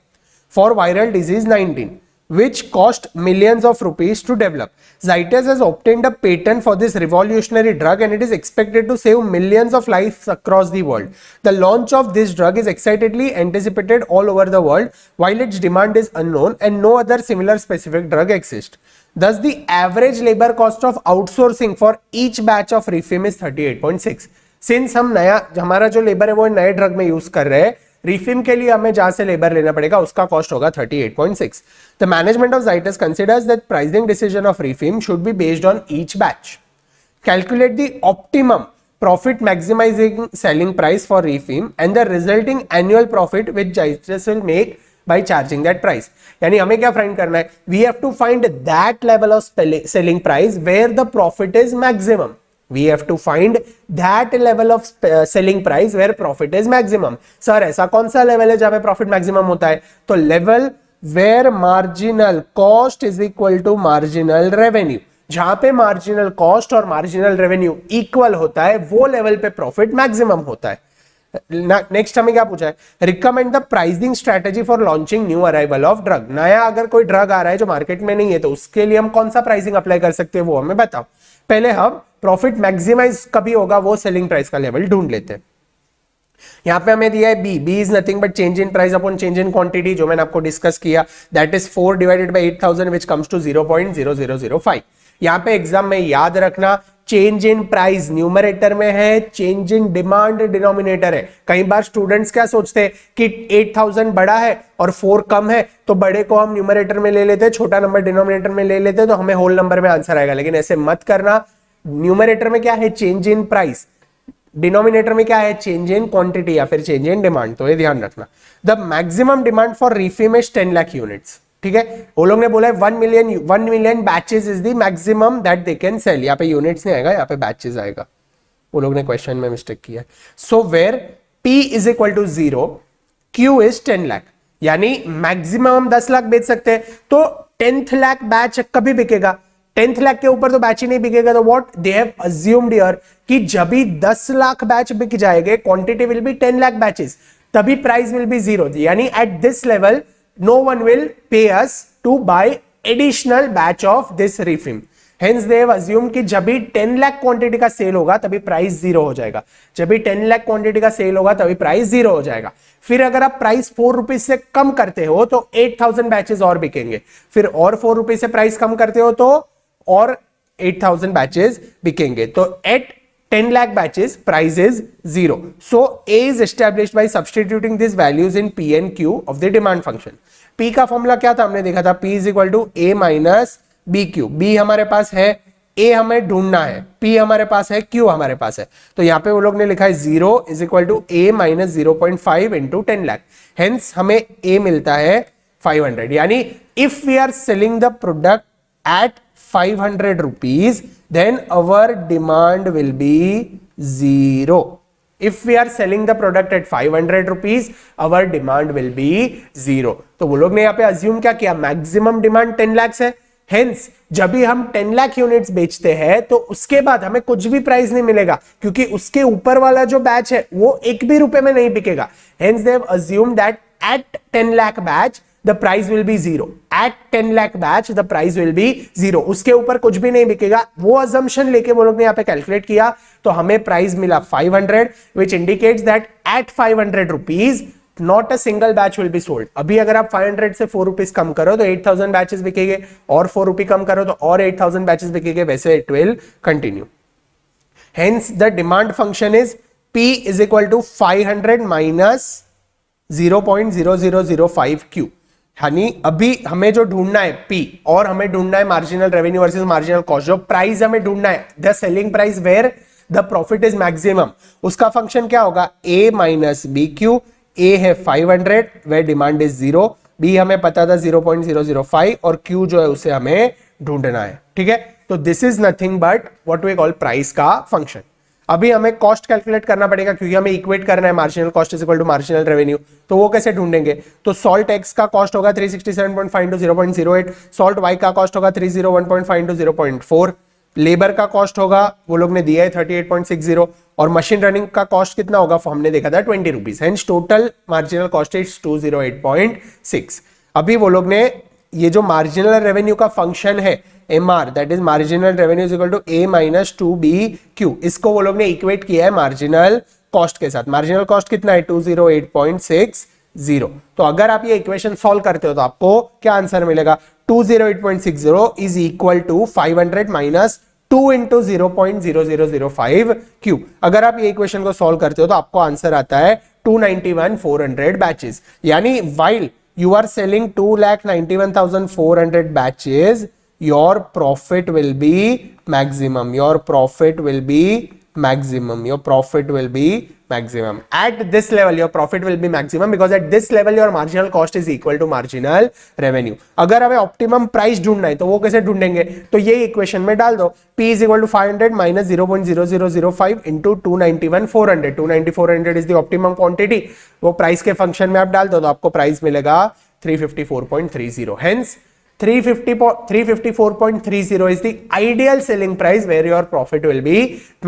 for viral disease 19, which cost millions of rupees to develop. Zydus has obtained a patent for this revolutionary drug, and it is expected to save millions of lives across the world. The launch of this drug is excitedly anticipated all over the world, while its demand is unknown and no other similar specific drug exists. Thus, the average labor cost of outsourcing for each batch of Refim is 38.6. Since हम हमारा जो लेबर है वो नए ड्रग में यूज कर रहे हैं, रिफिम के लिए हमें जहां से लेबर लेना पड़ेगा उसका कॉस्ट होगा 38.6। The management of Zydus considers that pricing decision of Refim should be based on each batch. Calculate the optimum profit maximizing selling price for Refim and the resulting annual profit which Zydus will make by charging that price। यानी हमें क्या फाइंड करना है? We have to find that level of selling price where the profit is maximum। We have to find that level of selling price where profit is maximum. Sir ऐसा कौन सा लेवल है जहां पे प्रॉफिट मैक्सिमम होता है? तो level where marginal cost is equal to marginal revenue, जहां पे मार्जिनल कॉस्ट और मार्जिनल रेवेन्यू इक्वल होता है वो लेवल पे प्रॉफिट मैक्सिमम होता है. नेक्स्ट हमें क्या पूछा है? Recommend the pricing strategy for launching new arrival of drug. नया अगर कोई ड्रग आ रहा है जो मार्केट में नहीं है तो उसके लिए हम कौन सा प्राइसिंग अप्लाई कर सकते हैं वो हमें बताओ. पहले हम प्रॉफिट मैक्सिमाइज कभी होगा वो सेलिंग प्राइस का लेवल ढूंढ लेते हैं. यहां पे हमें दिया है B is nothing but change in price upon change in quantity, जो मैंने आपको डिस्कस किया, that is 4 divided by 8000 which comes to 0.0005. यहां पे एग्जाम में याद रखना चेंज इन प्राइस न्यूमरेटर में है, चेंज इन डिमांड डिनोमिनेटर है. कई बार स्टूडेंट्स क्या सोचते हैं कि 8000 बड़ा है और 4 कम है तो बड़े को हम न्यूमरेटर में ले लेते हैं, छोटा नंबर डिनोमिनेटर में ले लेते हैं तो हमें होल नंबर में आंसर आएगा. लेकिन ऐसे मत करना. न्यूमरेटर में क्या है? Change in price. डिनोमिनेटर में क्या है? चेंज इन क्वांटिटी या फिर चेंज इन डिमांड. तो ये ध्यान रखना. The maximum demand for Rifim is 10 lakh units. ठीक है, वो लोग ने बोला है 1 million batches is the maximum that they can sell. यहाँ पे यूनिट्स नहीं आएगा, यहाँ पे बैचेस आएगा. वो लोग ने क्वेश्चन में मिस्टेक किया है. So where P is equal to 0, Q is 10 lakh, यानी मैक्सिमम हम 10 लाख बेच सकते हैं. तो 10th लाख बैच कभी बिकेगा? 10th लाख के ऊपर तो बैच ही नहीं बिकेगा. तो what they have assumed here कि जब भी 10 लाख बैच बिक जाएंगे, quantity will be 10 lakh batches, तभी प्राइस विल बी 0. यानी at this level no one will pay us to buy additional batch of this refim. Hence they have assumed कि जब भी 10 लाख क्वांटिटी का सेल होगा तभी प्राइस 0 हो जाएगा. जब भी 10 लाख क्वांटिटी का सेल होगा तभी प्राइस 0 हो जाएगा. फिर अगर आप प्राइस 4 रुपीज से कम करते हो तो 8000 बैचेस और बिकेंगे. फिर और 4 रुपीज से प्राइस कम करते हो तो और 8000 बैचेस बिकेंगे. तो eight 10 lakh batches price is 0. So A is established by substituting these values in P and Q of the demand function. P का फॉर्मूला क्या था? हमने देखा था P is equal to A minus BQ. B हमारे पास है, A हमें ढूंढना है, P हमारे पास है, Q हमारे पास है. तो यहाँ पे वो लोग ने लिखा है 0 is equal to A minus 0.5 into 10 lakh. Hence हमें A मिलता है 500. यानी if we are selling the product at 500 rupees, then our demand will be 0. If we are selling the product at 500 rupees, our demand will be 0. तो वो लोग ने यहाँ पे assume क्या किया? मैक्सिमम डिमांड 10 lakhs है. Hence जब भी हम 10 लाख यूनिट्स बेचते हैं तो उसके बाद हमें कुछ भी प्राइस नहीं मिलेगा, क्योंकि उसके ऊपर वाला जो बैच है वो एक भी रुपए में नहीं बिकेगा. Hence they have assumed that at 10 lakh batch the price will be 0. At 10 lakh batch the price will be 0. उसके ऊपर कुछ भी नहीं बिकेगा. वो assumption लेके वो लोग ने यहाँ पे कैलकुलेट किया तो हमें प्राइस मिला 500, which indicates that at 500 rupees not a single batch will be sold. अभी अगर आप 500 से 4 रुपीज कम करो तो 8000 बैचेस बिकेंगे, और 4 रुपये कम करो तो और 8000 बैचेस बिकेंगे. वैसे it will continue. Hence the demand function is P is equal to 500 minus 0.0005 Q. यानी अभी हमें जो ढूंढना है P और हमें ढूंढना है marginal revenue versus marginal cost. जो प्राइस हमें ढूंढना है, the selling price where the profit is maximum, उसका फंक्शन क्या होगा? A minus B Q. A है 500 वेयर डिमांड इज 0, B हमें पता था 0.005 और Q जो है उसे हमें ढूंढना है. ठीक है, तो this is nothing but what we call price का फंक्शन. अभी हमें कॉस्ट कैलकुलेट करना पड़ेगा क्योंकि हमें इक्वेट करना है marginal cost is equal to marginal revenue. तो वो कैसे ढूंढेंगे? तो सॉल्ट एक्स का कॉस्ट होगा 367.5 into 0.08, सॉल्ट वाई का कॉस्ट होगा 301.5 into 0.4, लेबर का कॉस्ट होगा वो लोग ने दिया है 38.60 और मशीन रनिंग का कॉस्ट कितना होगा हमने देखा था 20 rupees. Hence total marginal cost is 208.6. अभी वो लोग ने ये जो मार्जिनल रेवेन्यू का फंक्शन है MR, that is marginal revenue is equal to A minus 2BQ, इसको वो लोग ने इक्वेट किया है मार्जिनल कॉस्ट के साथ. मार्जिनल कॉस्ट कितना है? 208.60. तो अगर आप ये इक्वेशन सॉल्व करते हो तो आपको क्या आंसर मिलेगा? 208.60 is equal to 500 minus 2 into 0.0005 Q. अगर आप ये इक्वेशन को सॉल्व करते हो तो आपको आंसर आता है 291,400 बैचेस. यानी while you are selling 2,91,400 batches, your profit will be maximum. Your profit will be maximum. Your profit will be maximum. At this level, your profit will be maximum because at this level, your marginal cost is equal to marginal revenue. अगर हमें optimum price ढूंढना है तो वो कैसे ढूंढेंगे? तो ये इक्वेशन में डाल दो, P is equal to 500 minus 0.0005 into 291 400. 290 400 is the optimum quantity. वो प्राइस के फंक्शन में आप डाल दो तो आपको प्राइस मिलेगा 354.30. Hence 354.30 is the ideal selling price where your profit will be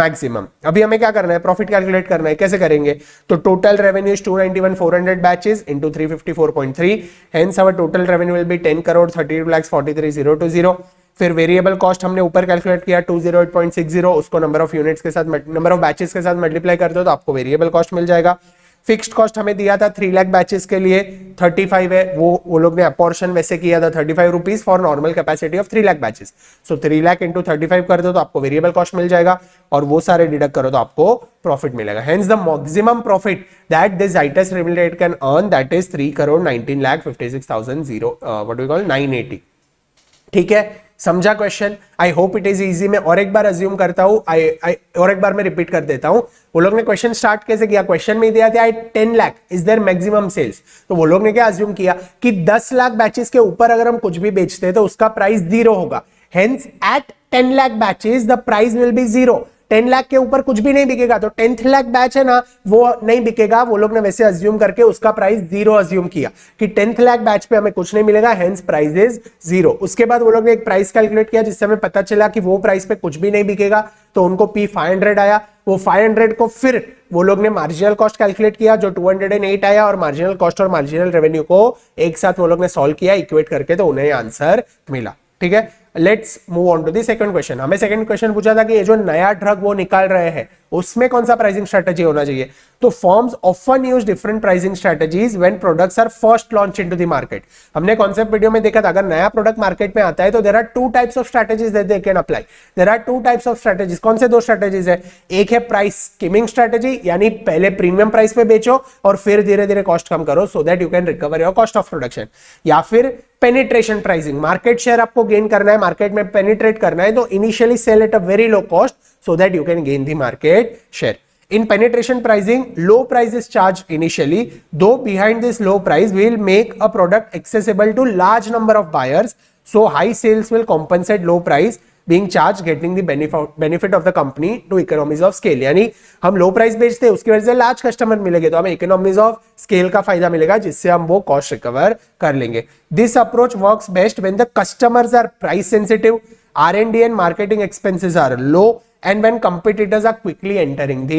maximum. अभी हमें क्या करना है? प्रॉफिट कैलकुलेट करना है. कैसे करेंगे? तो total revenue is 291,400 batches into 354.3. Hence our total revenue will be 10,32,43,020. फिर वेरिएबल कॉस्ट हमने ऊपर कैलकुलेट किया 208.60, उसको नंबर ऑफ यूनिट्स के साथ, नंबर ऑफ बैचेस के साथ मल्टीप्लाई कर दो तो आपको वेरिएबल कॉस्ट मिल जाएगा. फिक्स्ड कॉस्ट हमें दिया था 3 लाख बैचेस के लिए 35 है, वो लोग ने अपॉर्शन वैसे किया था 35 rupees for normal capacity of 3 lakh batches. So 3 lakh into 35 कर दो तो आपको वेरिएबल कॉस्ट मिल जाएगा और वो सारे डिडक्ट करो तो आपको प्रॉफिट मिलेगा. Hence the maximum profit that this Zydus Limited can earn that is 3,19,56,000 what we call 980. ठीक है, समझा question? I hope it is easy. मैं और एक बार अज्यूम करता हूं, और एक बार मैं रिपीट कर देता हूं. वो लोग ने क्वेश्चन स्टार्ट कैसे किया? क्वेश्चन में दिया था 10 lakh is their maximum sales. तो वो लोग ने क्या अज्यूम किया कि 10 लाख बैचेस के ऊपर अगर हम कुछ भी बेचते हैं तो उसका प्राइस 0 होगा. Hence at 10 lakh batches the price will be 0. 10 lakh के ऊपर कुछ भी नहीं बिकेगा तो 10th लाख बैच है ना वो नहीं बिकेगा. वो लोग ने वैसे अज्यूम करके उसका प्राइस 0 अज्यूम किया कि 10th लाख बैच पे हमें कुछ नहीं मिलेगा, हेंस प्राइस इज 0. उसके बाद वो लोग ने एक प्राइस कैलकुलेट किया जिससे हमें पता चला कि वो प्राइस पे कुछ भी नहीं बिकेगा तो उनको P 500 आया. वो 500 को फिर वो लोग ने मार्जिनल कॉस्ट कैलकुलेट किया जो 208 आया और मार्जिनल कॉस्ट और मार्जिनल रेवेन्यू को एक साथ वो लोग ने सॉल्व किया इक्वेट करके तो उन्हें आंसर मिला. ठीक है, let's move on to the second question. हमें सेकंड क्वेश्चन पूछा था कि ये जो नया ड्रग वो निकाल रहे हैं उसमें कौन सा प्राइसिंग स्ट्रेटजी होना चाहिए. तो firms often use different pricing strategies when products are first launch into the market. हमने कॉन्सेप्ट वीडियो में देखा था अगर नया प्रोडक्ट मार्केट में आता है तो there are 2 types of strategies that they can apply. There are 2 types of strategies. कौन से 2 स्ट्रेटजीज है? एक है प्राइस स्किमिंग स्ट्रेटजी, यानी पहले प्रीमियम प्राइस पे बेचो और फिर धीरे धीरे कॉस्ट कम करो so that you can recover your cost of production. या फिर पेनिट्रेशन प्राइसिंग, मार्केट शेयर आपको गेन करना है, मार्केट में पेनिट्रेट करना है तो initially sell at a very low cost so that you can gain the market share. In penetration pricing, low price is charged initially, though behind this low price we will make a product accessible to large number of buyers, so high sales will compensate low price being charged, getting the benefit of the company to economies of scale. यानी हम लो प्राइस बेचते हैं उसकी वजह से लार्ज कस्टमर मिलेंगे तो हमें इकोनॉमीज ऑफ स्केल का फायदा मिलेगा जिससे हम वो कॉस्ट रिकवर कर लेंगे. This approach works best when the customers are price sensitive, R&D and marketing expenses are low, and when competitors are quickly entering the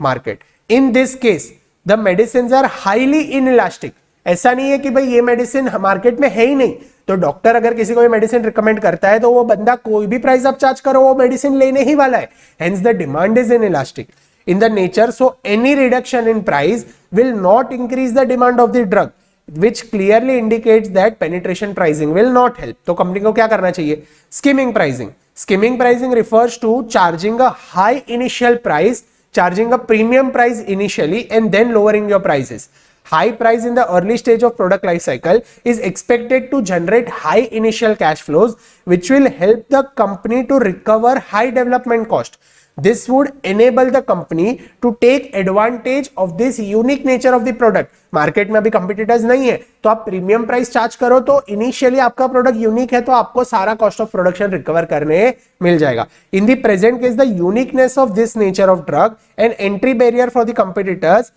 market. In this case, the medicines are highly inelastic. ऐसा नहीं है कि भाई ये मेडिसिन मार्केट में है ही नहीं तो डॉक्टर अगर किसी को ये मेडिसिन रिकमेंड करता है तो वो बंदा कोई भी प्राइस आप चार्ज करो वो मेडिसिन लेने ही वाला है. Hence the demand is inelastic in the nature, so any reduction in price will not increase the demand of the drug, which clearly indicates that penetration pricing will not help. तो कंपनी को क्या करना चाहिए? Skimming pricing. Skimming pricing refers to charging a high initial price, charging a premium price initially and then lowering your prices. High price in the early stage of product life cycle is expected to generate high initial cash flows, which will help the company to recover high development cost. This would enable the company to take advantage of this unique nature of the product. Market में अभी कंपटीटर्स नहीं है तो आप प्रीमियम प्राइस चार्ज करो तो इनिशियली आपका प्रोडक्ट यूनिक है तो आपको सारा कॉस्ट ऑफ प्रोडक्शन रिकवर करने मिल जाएगा. In the present case the uniqueness of this nature of drug and entry barrier for the competitors,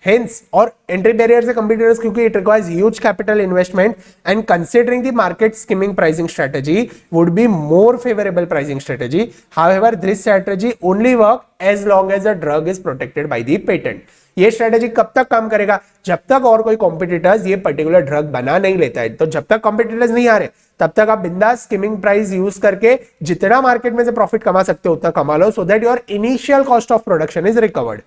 hence और एंट्री बैरियर से कंपटीटर्स क्योंकि it requires huge capital investment and considering the market skimming pricing strategy would be more favourable pricing strategy. However this strategy only work as long as the drug is protected by the patent. ये स्ट्रेटजी कब तक काम करेगा? जब तक और कोई कॉम्पिटिटर्स ये पर्टिकुलर ड्रग बना नहीं लेता है. तो जब तक कॉम्पिटिटर्स नहीं आ रहे तब तक आप बिंदास स्किमिंग प्राइस यूज करके जितना मार्केट में से प्रॉफिट कमा सकते हो उतना कमा लो so that your initial cost of production is recovered.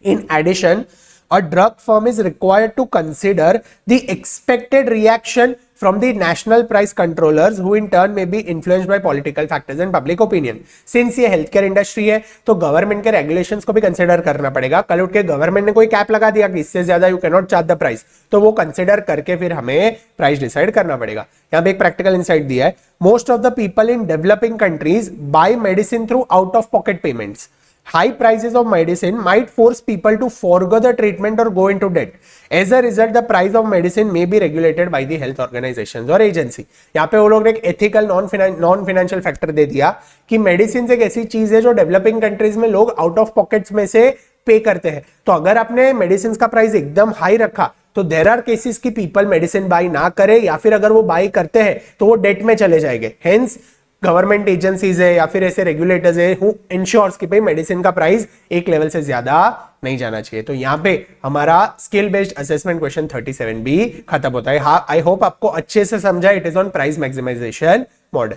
In addition, a drug firm is required to consider the expected reaction from the national price controllers, who in turn may be influenced by political factors and public opinion. Since ये healthcare industry है, तो गवर्नमेंट के regulations को भी कंसिडर करना पड़ेगा. कल उठ के गवर्नमेंट ने कोई कैप लगा दिया कि इससे ज्यादा you cannot charge the price, तो वो कंसिडर करके फिर हमें प्राइस डिसाइड करना पड़ेगा. यहाँ पे एक प्रैक्टिकल इंसाइट दिया है. Most of the people in developing countries buy medicine through out of pocket payments. high prices of medicine might force people to forego the treatment or go into debt. As a result, the price of medicine may be regulated by the health organizations or agency. यहाँ पे वो लोग ने एक ethical नॉन फाइनेंशियल फैक्टर दे दिया कि मेडिसिन एक ऐसी चीज है जो डेवलपिंग कंट्रीज में लोग आउट ऑफ पॉकेट्स में से पे करते हैं. तो अगर आपने मेडिसिन का प्राइस एकदम हाई रखा तो देर आर केसेस की पीपल मेडिसिन बाय ना करे, या फिर अगर वो बाय करते हैं तो वो डेट में चले जाएंगे. हेंस गवर्नमेंट एजेंसीज है या फिर ऐसे रेगुलेटर्स है हु इंश्योर्स कि भाई मेडिसिन का प्राइस एक लेवल से ज्यादा नहीं जाना चाहिए. तो यहां पे हमारा स्किल बेस्ड असेसमेंट क्वेश्चन 37 भी खत्म होता है. हाँ, आई होप आपको अच्छे से समझा. It is on price maximisation model.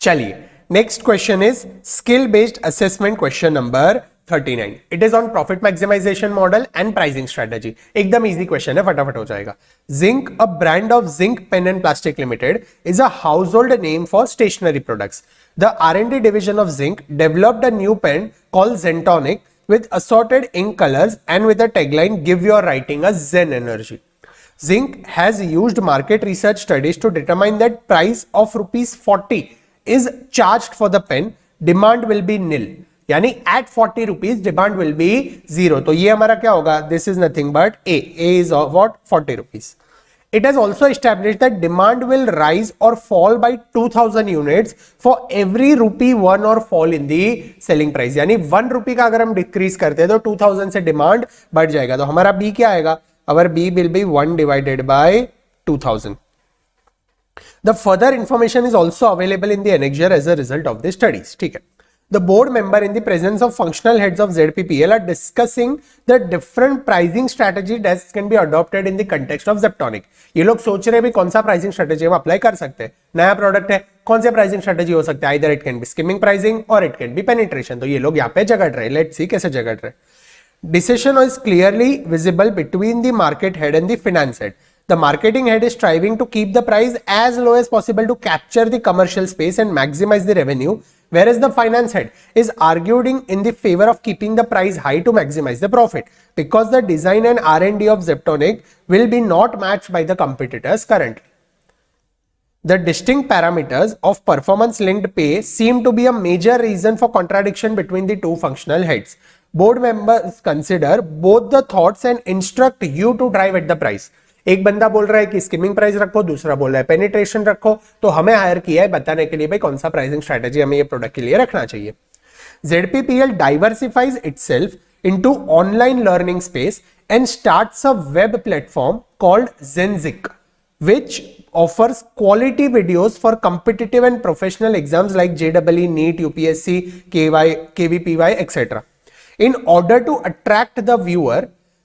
चलिए, next question is skill based assessment question number 39. It is on profit maximization model and pricing strategy. एकदम easy question है, फटाफट हो जाएगा. Zinc, a brand of Zinc Pen and Plastic Limited, is a household name for stationery products. The R&D division of Zinc developed a new pen called Zentonic with assorted ink colors and with a tagline, "Give your writing a Zen energy." Zinc has used market research studies to determine that price of ₹40 is charged for the pen. Demand will be nil. यानी at 40 rupees demand will be 0. तो ये हमारा क्या होगा? This is nothing but A is what 40 rupees. It has also established that demand will rise or fall by 2000 units for every ₹1 or fall in the selling price. यानी 1 रुपी का अगर हम डिक्रीज करते हैं तो 2000 से डिमांड बढ़ जाएगा. तो हमारा बी क्या आएगा? Our B will be 1 divided by 2000. The further information is also available in the annexure as a result of the studies. ठीक है. The board member in the presence of functional heads of ZPPL are discussing the different pricing strategy that can be adopted in the context of Zeptonic. ये लोग सोच रहे हैं भी कौन सा प्राइसिंग स्ट्रेटेजी हम अप्लाई कर सकते हैं. नया प्रोडक्ट है, कौन से प्राइसिंग स्ट्रेटेजी हो सकता है? Either it can be skimming pricing or it can be penetration. तो ये लोग यहाँ पे झगड़ रहे. Let's see कैसे झगड़ रहे. Decision is clearly visible between the market head and the finance head. The marketing head is striving to keep the price as low as possible to capture the commercial space and maximize the revenue, whereas the finance head is arguing in the favor of keeping the price high to maximize the profit, because the design and R&D of Zeptonic will be not matched by the competitors currently. The distinct parameters of performance-linked pay seem to be a major reason for contradiction between the two functional heads. Board members consider both the thoughts and instruct you to drive at the price. एक बंदा बोल रहा है कि स्किमिंग प्राइस रखो, दूसरा बोल रहा है पेनिट्रेशन रखो. तो हमें हायर किया है बताने के लिए भाई कौन सा प्राइसिंग स्ट्रेटेजी हमें ये प्रोडक्ट के लिए रखना चाहिए. ZPPL diversifies itself into online learning space and starts a web platform called Zenzik, which offers quality videos for competitive and professional exams like JEE, NEET, UPSC, KVPY, etc. In order to attract the viewer,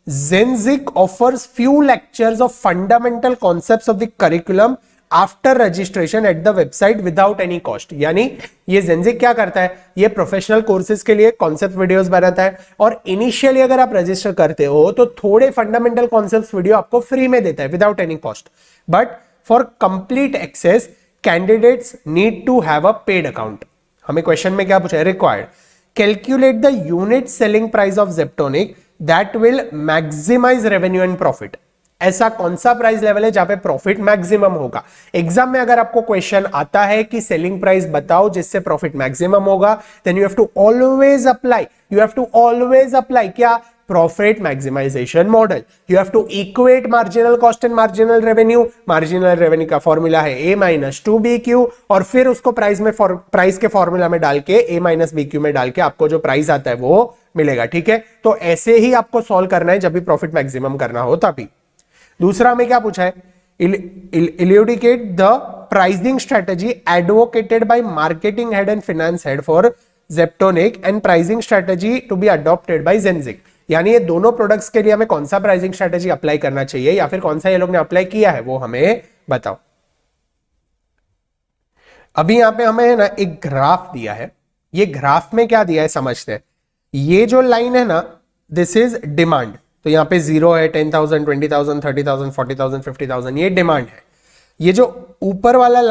Zenzik offers few lectures of fundamental concepts of the curriculum after registration at the website without any cost. यानी ये Zenzik क्या करता है? ये प्रोफेशनल कोर्सेज के लिए कॉन्सेप्ट वीडियोस बनाता है और इनिशियली अगर आप रजिस्टर करते हो तो थोड़े फंडामेंटल कॉन्सेप्ट वीडियो आपको फ्री में देता है without any cost. But for complete access candidates need to have a paid account. हमें क्वेश्चन में क्या पूछा है? Required calculate the unit selling price of Zeptonic that will maximize revenue and profit. ऐसा कौन सा प्राइस लेवल है जहां पे प्रॉफिट मैक्सिमम होगा? एग्जाम में अगर आपको क्वेश्चन आता है कि सेलिंग प्राइस बताओ जिससे प्रॉफिट मैक्सिमम होगा, then you have to always apply क्या? Profit maximisation model. You have to equate marginal cost and marginal revenue. Marginal revenue का फॉर्मूला है A-2BQ और फिर उसको प्राइस के फॉर्मूला में डाल के A-BQ में डाल के आपको जो प्राइस आता है वो मिलेगा. ठीक है, तो ऐसे ही आपको सॉल्व करना है जब भी प्रॉफिट मैक्सिमम करना हो तभी. दूसरा में क्या पूछा है? Elucidate the pricing strategy advocated by marketing head and finance head for Zeptonic and pricing strategy to be adopted by Zenzik. यानी ये दोनों प्रोडक्ट्स के लिए हमें कौन सा प्राइसिंग स्ट्रेटेजी अप्लाई करना चाहिए या फिर कौन सा ये लोग ने अप्लाई किया है वो हमें बताओ. अभी यहां पे हमें ना एक ग्राफ दिया है. ये ग्राफ में क्या दिया है समझते हैं. ये जो लाइन है ना, दिस इज डिमांड. तो यहाँ पे 0 है, 10,000, 20,000, 30,000, 40,000, 50,000, ये डिमांड है. ये जो ऊपर वाला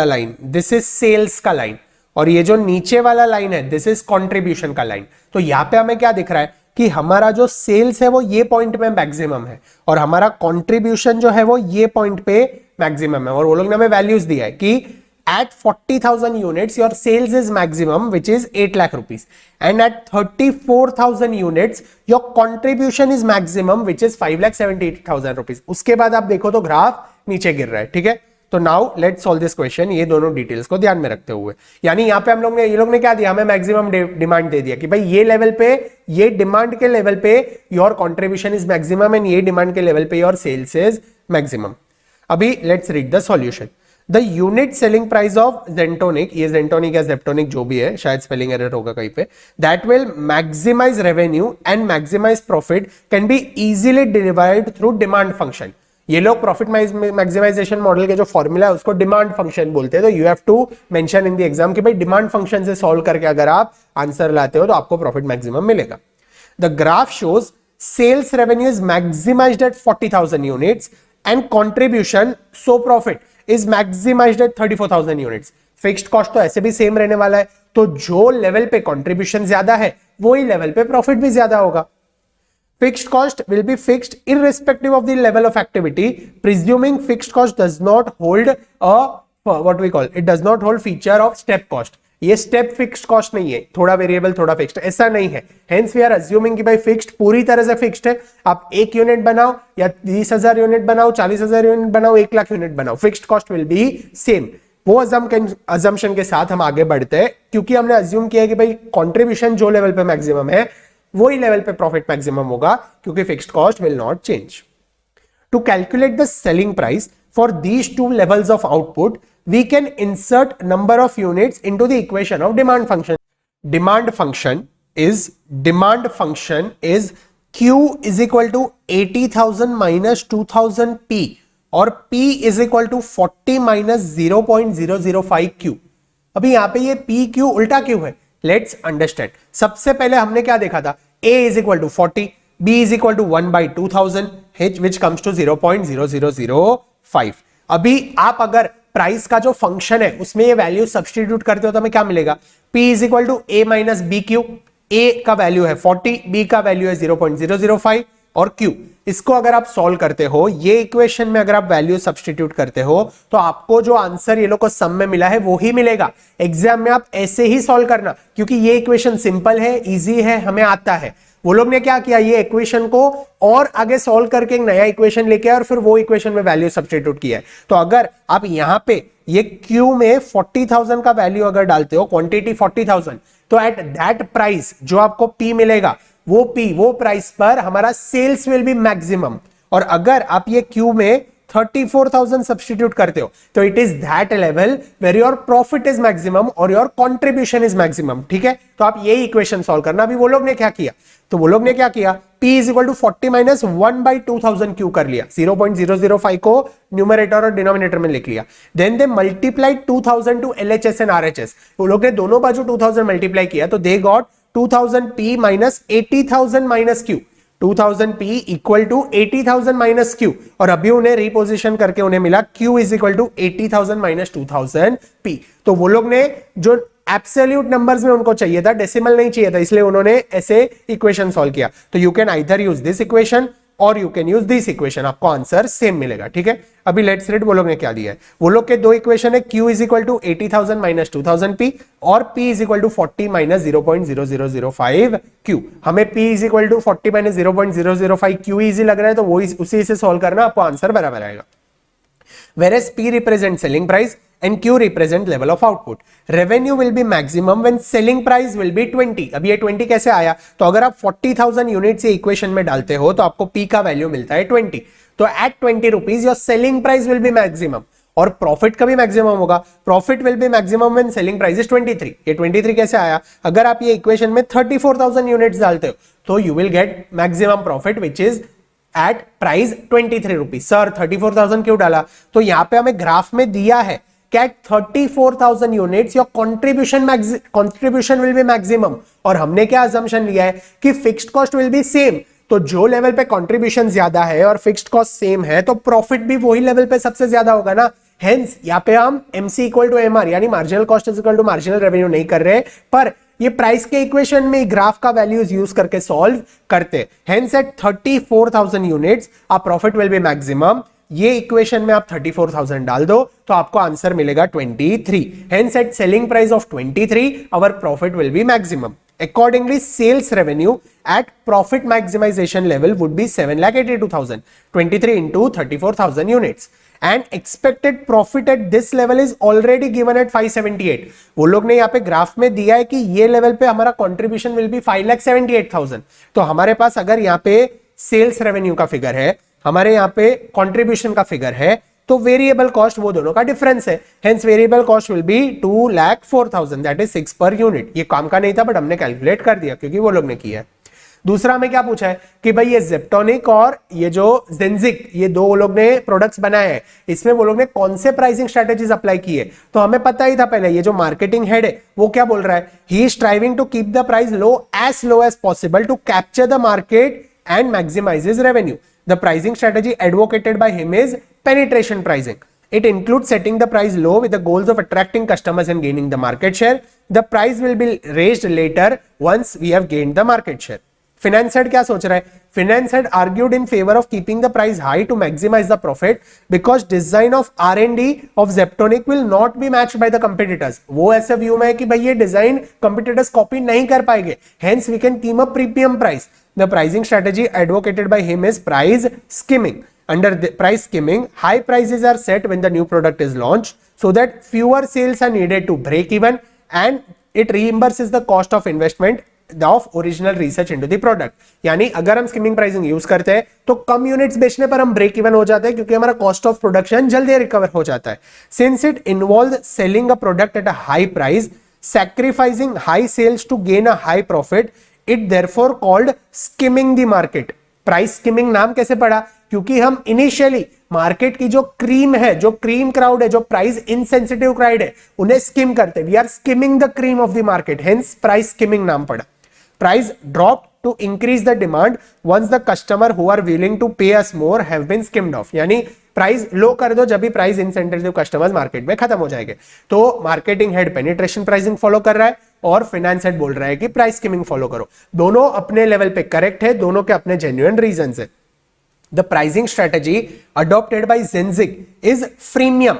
लाइन, दिस इज सेल्स का लाइन. और ये जो नीचे वाला लाइन है, दिस इज कंट्रीब्यूशन का लाइन. तो यहाँ पे हमें क्या दिख रहा है कि हमारा जो सेल्स है वो ये पॉइंट में मैक्सिमम है और हमारा कंट्रीब्यूशन जो है वो ये पॉइंट पे मैक्सिमम है. और वो लोग ने हमें वैल्यूज दिया है कि at 40,000 units your sales is maximum, which is 8 lakh rupees, and at 34,000 units your contribution is maximum, which is 5,78,000 rupees. उसके बाद आप देखो तो ग्राफ नीचे गिर रहा है, ठीक है। तो now let's solve this question, ये दोनों डिटेल्स को ध्यान में रखते हुए। यानी यहाँ पे हम लोग ने, ये लोग ने क्या दिया, हमें मैक्सिमम डिमांड दे दिया कि भाई ये लेवल पे, ये डिमांड के लेवल पे your contribution is maximum and ये डिमांड के लेवल पे योर सेल्स इज मैक्सिमम। अभी let's read the solution. The unit selling price of Zentonic, ये जेंटोनिक या जेप्टोनिक जो भी है, शायद स्पेलिंग एरर होगा कहीं पे, that will maximize revenue and maximize profit can be easily derived through demand function. ये लोग प्रॉफिट मैक्सिमाइजेशन मॉडल के जो फॉर्मूला है उसको डिमांड फंक्शन बोलते हैं। तो you have to mention in the exam कि भाई डिमांड फंक्शन से सॉल्व करके अगर आप आंसर लाते हो तो आपको प्रॉफिट मैक्सिमम मिलेगा। The graph shows sales revenue is maximized at 40,000 units and contribution, so profit is maximized at 34,000 units. Fixed cost तो ऐसे भी सेम रहने वाला है, तो जो लेवल पे कंट्रीब्यूशन ज्यादा है वही लेवल पे प्रॉफिट भी ज्यादा होगा। Fixed cost will be fixed irrespective of the level of activity, presuming fixed cost does not hold what we call, it does not hold feature of step cost. ये step fixed cost नहीं है, थोड़ा वेरिएबल थोड़ा फिक्स्ड, ऐसा नहीं है। Hence we are assuming कि भाई फिक्स्ड पूरी तरह से फिक्स्ड है। आप 1 यूनिट बनाओ या 20,000 यूनिट बनाओ, 40,000 यूनिट बनाओ, 1 लाख यूनिट बनाओ, fixed cost will be same. वो अजम्पशन के साथ हम आगे बढ़ते हैं, क्योंकि हमने अज्यूम किया है कि भाई कॉन्ट्रीब्यूशन जो लेवल पे मैक्सिमम है वही लेवल पे प्रॉफिट मैक्सिमम होगा, क्योंकि fixed cost will not change. To calculate the selling price for these two levels of output we can insert number of units into the equation of demand function. Demand function is Q is equal to 80,000 minus 2,000 P और P is equal to 40 minus 0.005 Q। अभी यहां पे ये PQ उल्टा क्यों है? Let's understand. सबसे पहले हमने क्या देखा था, A is equal to 40, B is equal to 1/2000 which comes to 0.0005। अभी आप अगर प्राइस का जो फंक्शन है उसमें ये वैल्यू सब्स्टिट्यूट करते हो तो हमें क्या मिलेगा, P is equal to A minus BQ। A का वैल्यू है 40, B का वैल्यू है 0.005 और Q। इसको अगर आप सॉल्व करते हो, ये इक्वेशन में अगर आप वैल्यू सब्स्टिट्यूट करते हो तो आपको जो आंसर ये लोग को सम में मिला है वो ही मिलेगा। एग्जाम में आप ऐसे ही सॉल्व करना, क्योंकि ये इक्वेशन सिंपल है, इजी है, हमें आता है। वो लोग ने क्या किया, ये इक्वेशन को और आगे सॉल्व करके एक नया इक्वेशन लेके आए और फिर वो इक्वेशन में वैल्यू सब्स्टिट्यूट किया है। तो अगर आप यहां पे ये Q में 40,000 का वैल्यू अगर डालते हो, क्वांटिटी 40,000, तो एट दैट प्राइस जो आपको P मिलेगा, वो प्राइस पर हमारा सेल्स विल बी मैक्सिमम। और अगर आप ये Q में 34,000 सब्स्टिट्यूट करते हो तो it is that level where your profit is maximum और योर कंट्रीब्यूशन इज मैक्सिमम। ठीक है, तो आप यही इक्वेशन सॉल्व करना। अभी वो लोग ने क्या किया, तो वो लोग ने क्या किया, P is equal to 40 minus 1/2000 Q कर लिया, 0.005 को न्यूमरेटर और डिनोमिनेटर में लिख लिया। Then they multiplied 2000 to LHS and RHS। वो लोग ने दोनों बाजू 2000 मल्टीप्लाई किया, तो they got 2000 P minus 80,000 minus Q। 2000 P equal to 80,000 minus Q, और अभी उन्हें रिपोजिशन करके उन्हें मिला Q is equal to 80,000 minus 2000 P। तो वो लोग ने जो एब्सोल्यूट नंबर्स में उनको चाहिए था, डेसिमल नहीं चाहिए था, इसलिए उन्होंने ऐसे इक्वेशन सॉल्व किया। तो you can either use this equation or you can use this equation, आपको आंसर सेम मिलेगा। ठीक है, अभी लेट्स रीड वो लोग ने क्या दिया है। वो लोग के दो इक्वेशन है, Q is equal to 80,000 minus 2000 P और P is equal to 40 minus 0.0005 Q। हमें P is equal to 40 minus 0.005 Q easy लग रहा है, तो वो उसी से सॉल्व करना, आपको आंसर बराबर आएगा। Whereas P represents selling price and Q represent level of output. Revenue will be maximum when selling price will be 20. अब ये 20 कैसे आया, तो अगर आप 40,000 यूनिट से इक्वेशन में डालते हो तो आपको P का वैल्यू मिलता है 20। तो at 20 rupees your selling price will be maximum, और प्रॉफिट का भी मैक्सिमम होगा। Profit will be maximum when selling price is 23। ये 23 कैसे आया, अगर आप ये इक्वेशन में 34,000 यूनिट्स डालते हो तो you will get maximum profit which is at price 23 rupees. Sir 34,000 क्यों डाला, तो यहां पे हमें ग्राफ में दिया है कि at 34,000 units your contribution will be maximum, और हमने क्या असम्पशन लिया है कि fixed cost will be same. तो जो लेवल पे कंट्रीब्यूशन ज्यादा है और फिक्स्ड कॉस्ट सेम है तो प्रॉफिट भी वही लेवल पे सबसे ज्यादा होगा ना। हेंस यहाँ पे हम MC इक्वल टू MR यानी marginal cost is equal to marginal revenue नहीं कर रहे, पर ये प्राइस के इक्वेशन में ग्राफ का वैल्यूज यूज करके सॉल्व करते। Hence at 34,000 units our profit will be maximum, ये इक्वेशन में आप 34,000 डाल दो तो आपको आंसर मिलेगा 23. Hence at selling price of 23 our profit will be maximum. Accordingly, sales revenue at profit maximization level would be 7,82,000. 23 into 34,000 units. And expected profit at this level is already given at 578. वो लोग ने यहाँ पे ग्राफ में दिया है कि ये लेवल पे हमारा कंट्रीब्यूशन विल बी 5,78,000. तो हमारे पास अगर यहाँ पे सेल्स रेवेन्यू का फिगर है, हमारे यहाँ पे कंट्रीब्यूशन का फिगर है, तो वेरिएबल कॉस्ट वो दोनों का डिफरेंस है. Hence variable cost will B 2,04,000, that is 6 per unit. ये काम का नहीं था बट हमने कैलकुलेट कर दिया क्योंकि वो लोग ने किया है. दूसरा में क्या पूछा है कि भाई ये जेप्टोनिक और ये जो जेंजिक, ये दो लोग ने प्रोडक्ट्स बनाए हैं, इसमें वो लोग ने कौन से प्राइसिंग स्ट्रेटेजीज अप्लाई की है. तो हमें पता ही था पहले, ये जो मार्केटिंग हेड है वो क्या बोल रहा है, he is striving to keep the price low as possible to capture the market and maximizes revenue. The pricing strategy advocated by him is penetration pricing. It includes setting the price low with the goals of attracting customers and gaining the market share. The price will be raised later once we have gained the market share. Finance head क्या सोच रहा है? Finance head argued in favor of keeping the price high to maximize the profit because design of R&D of Zeptonic will not be matched by the competitors. वो ऐसे व्यू में है कि भाई ये डिजाइन competitors कॉपी नहीं कर पाएंगे. Hence we can keep a premium price. The pricing strategy advocated by him is price skimming. Under the price skimming, high prices are set when the new product is launched so that fewer sales are needed to break even and it reimburses the cost of investment of original research into the product. यानी अगर हम skimming pricing यूज करते हैं तो कम यूनिट्स बेचने पर हम ब्रेक इवन हो जाते हैं क्योंकि हमारा कॉस्ट ऑफ प्रोडक्शन जल्दी रिकवर हो जाता है. Since it involves selling a product at a high price, sacrificing high sales to gain a high profit, it therefore called skimming the market. Price skimming नाम कैसे पड़ा? क्योंकि हम इनिशियली मार्केट की जो क्रीम है, जो क्रीम क्राउड है, जो प्राइस इनसेंसिटिव क्राउड है, उन्हें स्किम करते. We are skimming the cream of the market, hence price skimming नाम पड़ा. Price drop to increase the demand once the customer who are willing to pay us more have been skimmed off. यानी प्राइस लो कर दो जब भी प्राइस इंसेंटिव कस्टमर्स मार्केट में खत्म हो जाएंगे. तो marketing head penetration pricing follow कर रहा है और फाइनेंस हेड बोल रहा है कि प्राइस स्किमिंग फॉलो करो. दोनों अपने लेवल पे करेक्ट है, दोनों के अपने जेन्युइन रीजन है. The pricing strategy adopted by Zenzik is freemium.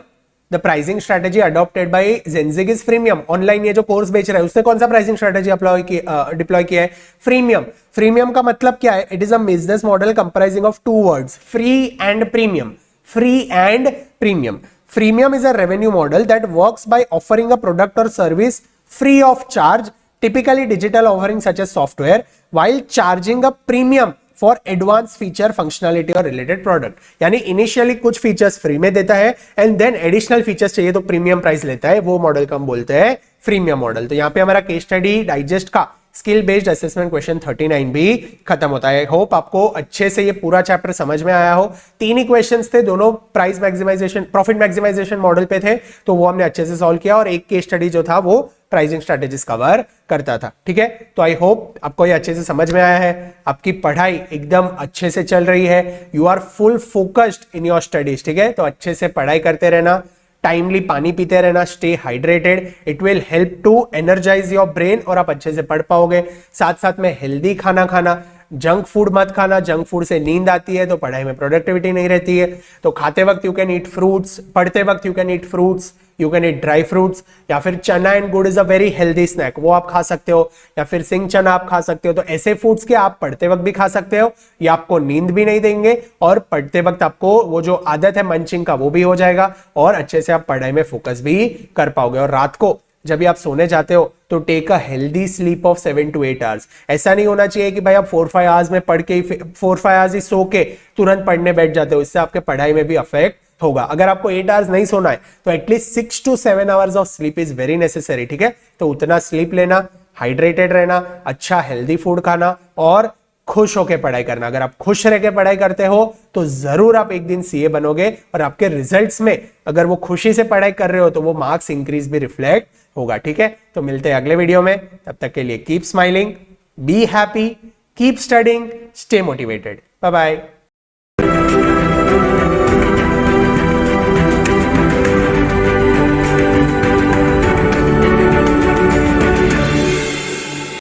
The pricing strategy adopted by Zenzik is freemium. Online ये जो कोर्स बेच रहा है उसने कौन सा प्राइसिंग स्ट्रेटेजी डिप्लॉय किया है? फ्रीमियम. फ्रीमियम का मतलब क्या है? It is a business model comprising of two words, free and premium. Free and premium. Freemium is a revenue model that works by offering a product or service free of charge, typically digital offering such as software, while charging a premium for advanced feature, functionality और related product. यानी इनिशियली कुछ फीचर्स फ्री में देता है एंड देन एडिशनल फीचर्स चाहिए तो प्रीमियम प्राइस लेता है. वो मॉडल को हम बोलते हैं फ्रीमियम मॉडल. तो यहाँ पे हमारा केस स्टडी डाइजेस्ट का स्किल बेस्ड असेसमेंट क्वेश्चन 39 भी खत्म होता है. होप आपको अच्छे से ये पूरा चैप्टर समझ में आया हो. तीन ही क्वेश्चंस थे, दोनों price maximization, profit maximisation model पे थे, तो वो हमने अच्छे से सॉल्व किया और एक केस स्टडी जो था वो प्राइसिंग स्ट्रेटेजीज कवर करता था. ठीक है, तो आई होप आपको ये अच्छे से समझ में आया है. आपकी पढ़ाई एकदम अच्छे से चल रही है. You are full focused in your studies. ठीक है, तो अच्छे से पढ़ाई करते रहना, टाइमली पानी पीते रहना, stay hydrated. It will help to energize your brain और आप अच्छे से पढ़ पाओगे. साथ साथ में हेल्दी खाना खाना, जंक फूड मत खाना. जंक फूड से नींद आती है तो पढ़ाई में प्रोडक्टिविटी नहीं रहती है. तो खाते वक्त यू कैन ईट फ्रूट्स, पढ़ते वक्त you can eat fruits, you can eat dry fruits, या फिर chana and gur is a very healthy snack, वो आप खा सकते हो, या फिर सिंग चना आप खा सकते हो. तो ऐसे फूड्स के आप पढ़ते वक्त भी खा सकते हो, ये आपको नींद भी नहीं देंगे और पढ़ते वक्त आपको वो जो आदत है मंचिंग का वो भी हो जाएगा और अच्छे से आप पढ़ाई में फोकस भी कर पाओगे. और रात को जब भी आप सोने जाते हो तो take a healthy sleep of 7 to 8 hours. ऐसा नहीं होना चाहिए कि भाई आप 4-5 आवर्स में पढ़ के 4-5 आवर्स ही सो के तुरंत पढ़ने बैठ जाते हो. इससे आपके पढ़ाई में भी अफेक्ट होगा. अगर आपको 8 आवर्स नहीं सोना है तो at least 6 to 7 hours of sleep is very necessary. ठीक है, तो उतना स्लीप लेना, हाइड्रेटेड रहना, अच्छा हेल्दी फूड खाना और खुश होकर पढ़ाई करना. अगर आप खुश रह के पढ़ाई करते हो तो जरूर आप एक दिन सीए बनोगे और आपके रिजल्ट्स में अगर वो खुशी से पढ़ाई कर रहे हो तो वो मार्क्स इंक्रीज भी रिफ्लेक्ट होगा. ठीक है, तो मिलते हैं अगले वीडियो में. तब तक के लिए keep smiling, be happy, keep studying, stay motivated. Bye bye.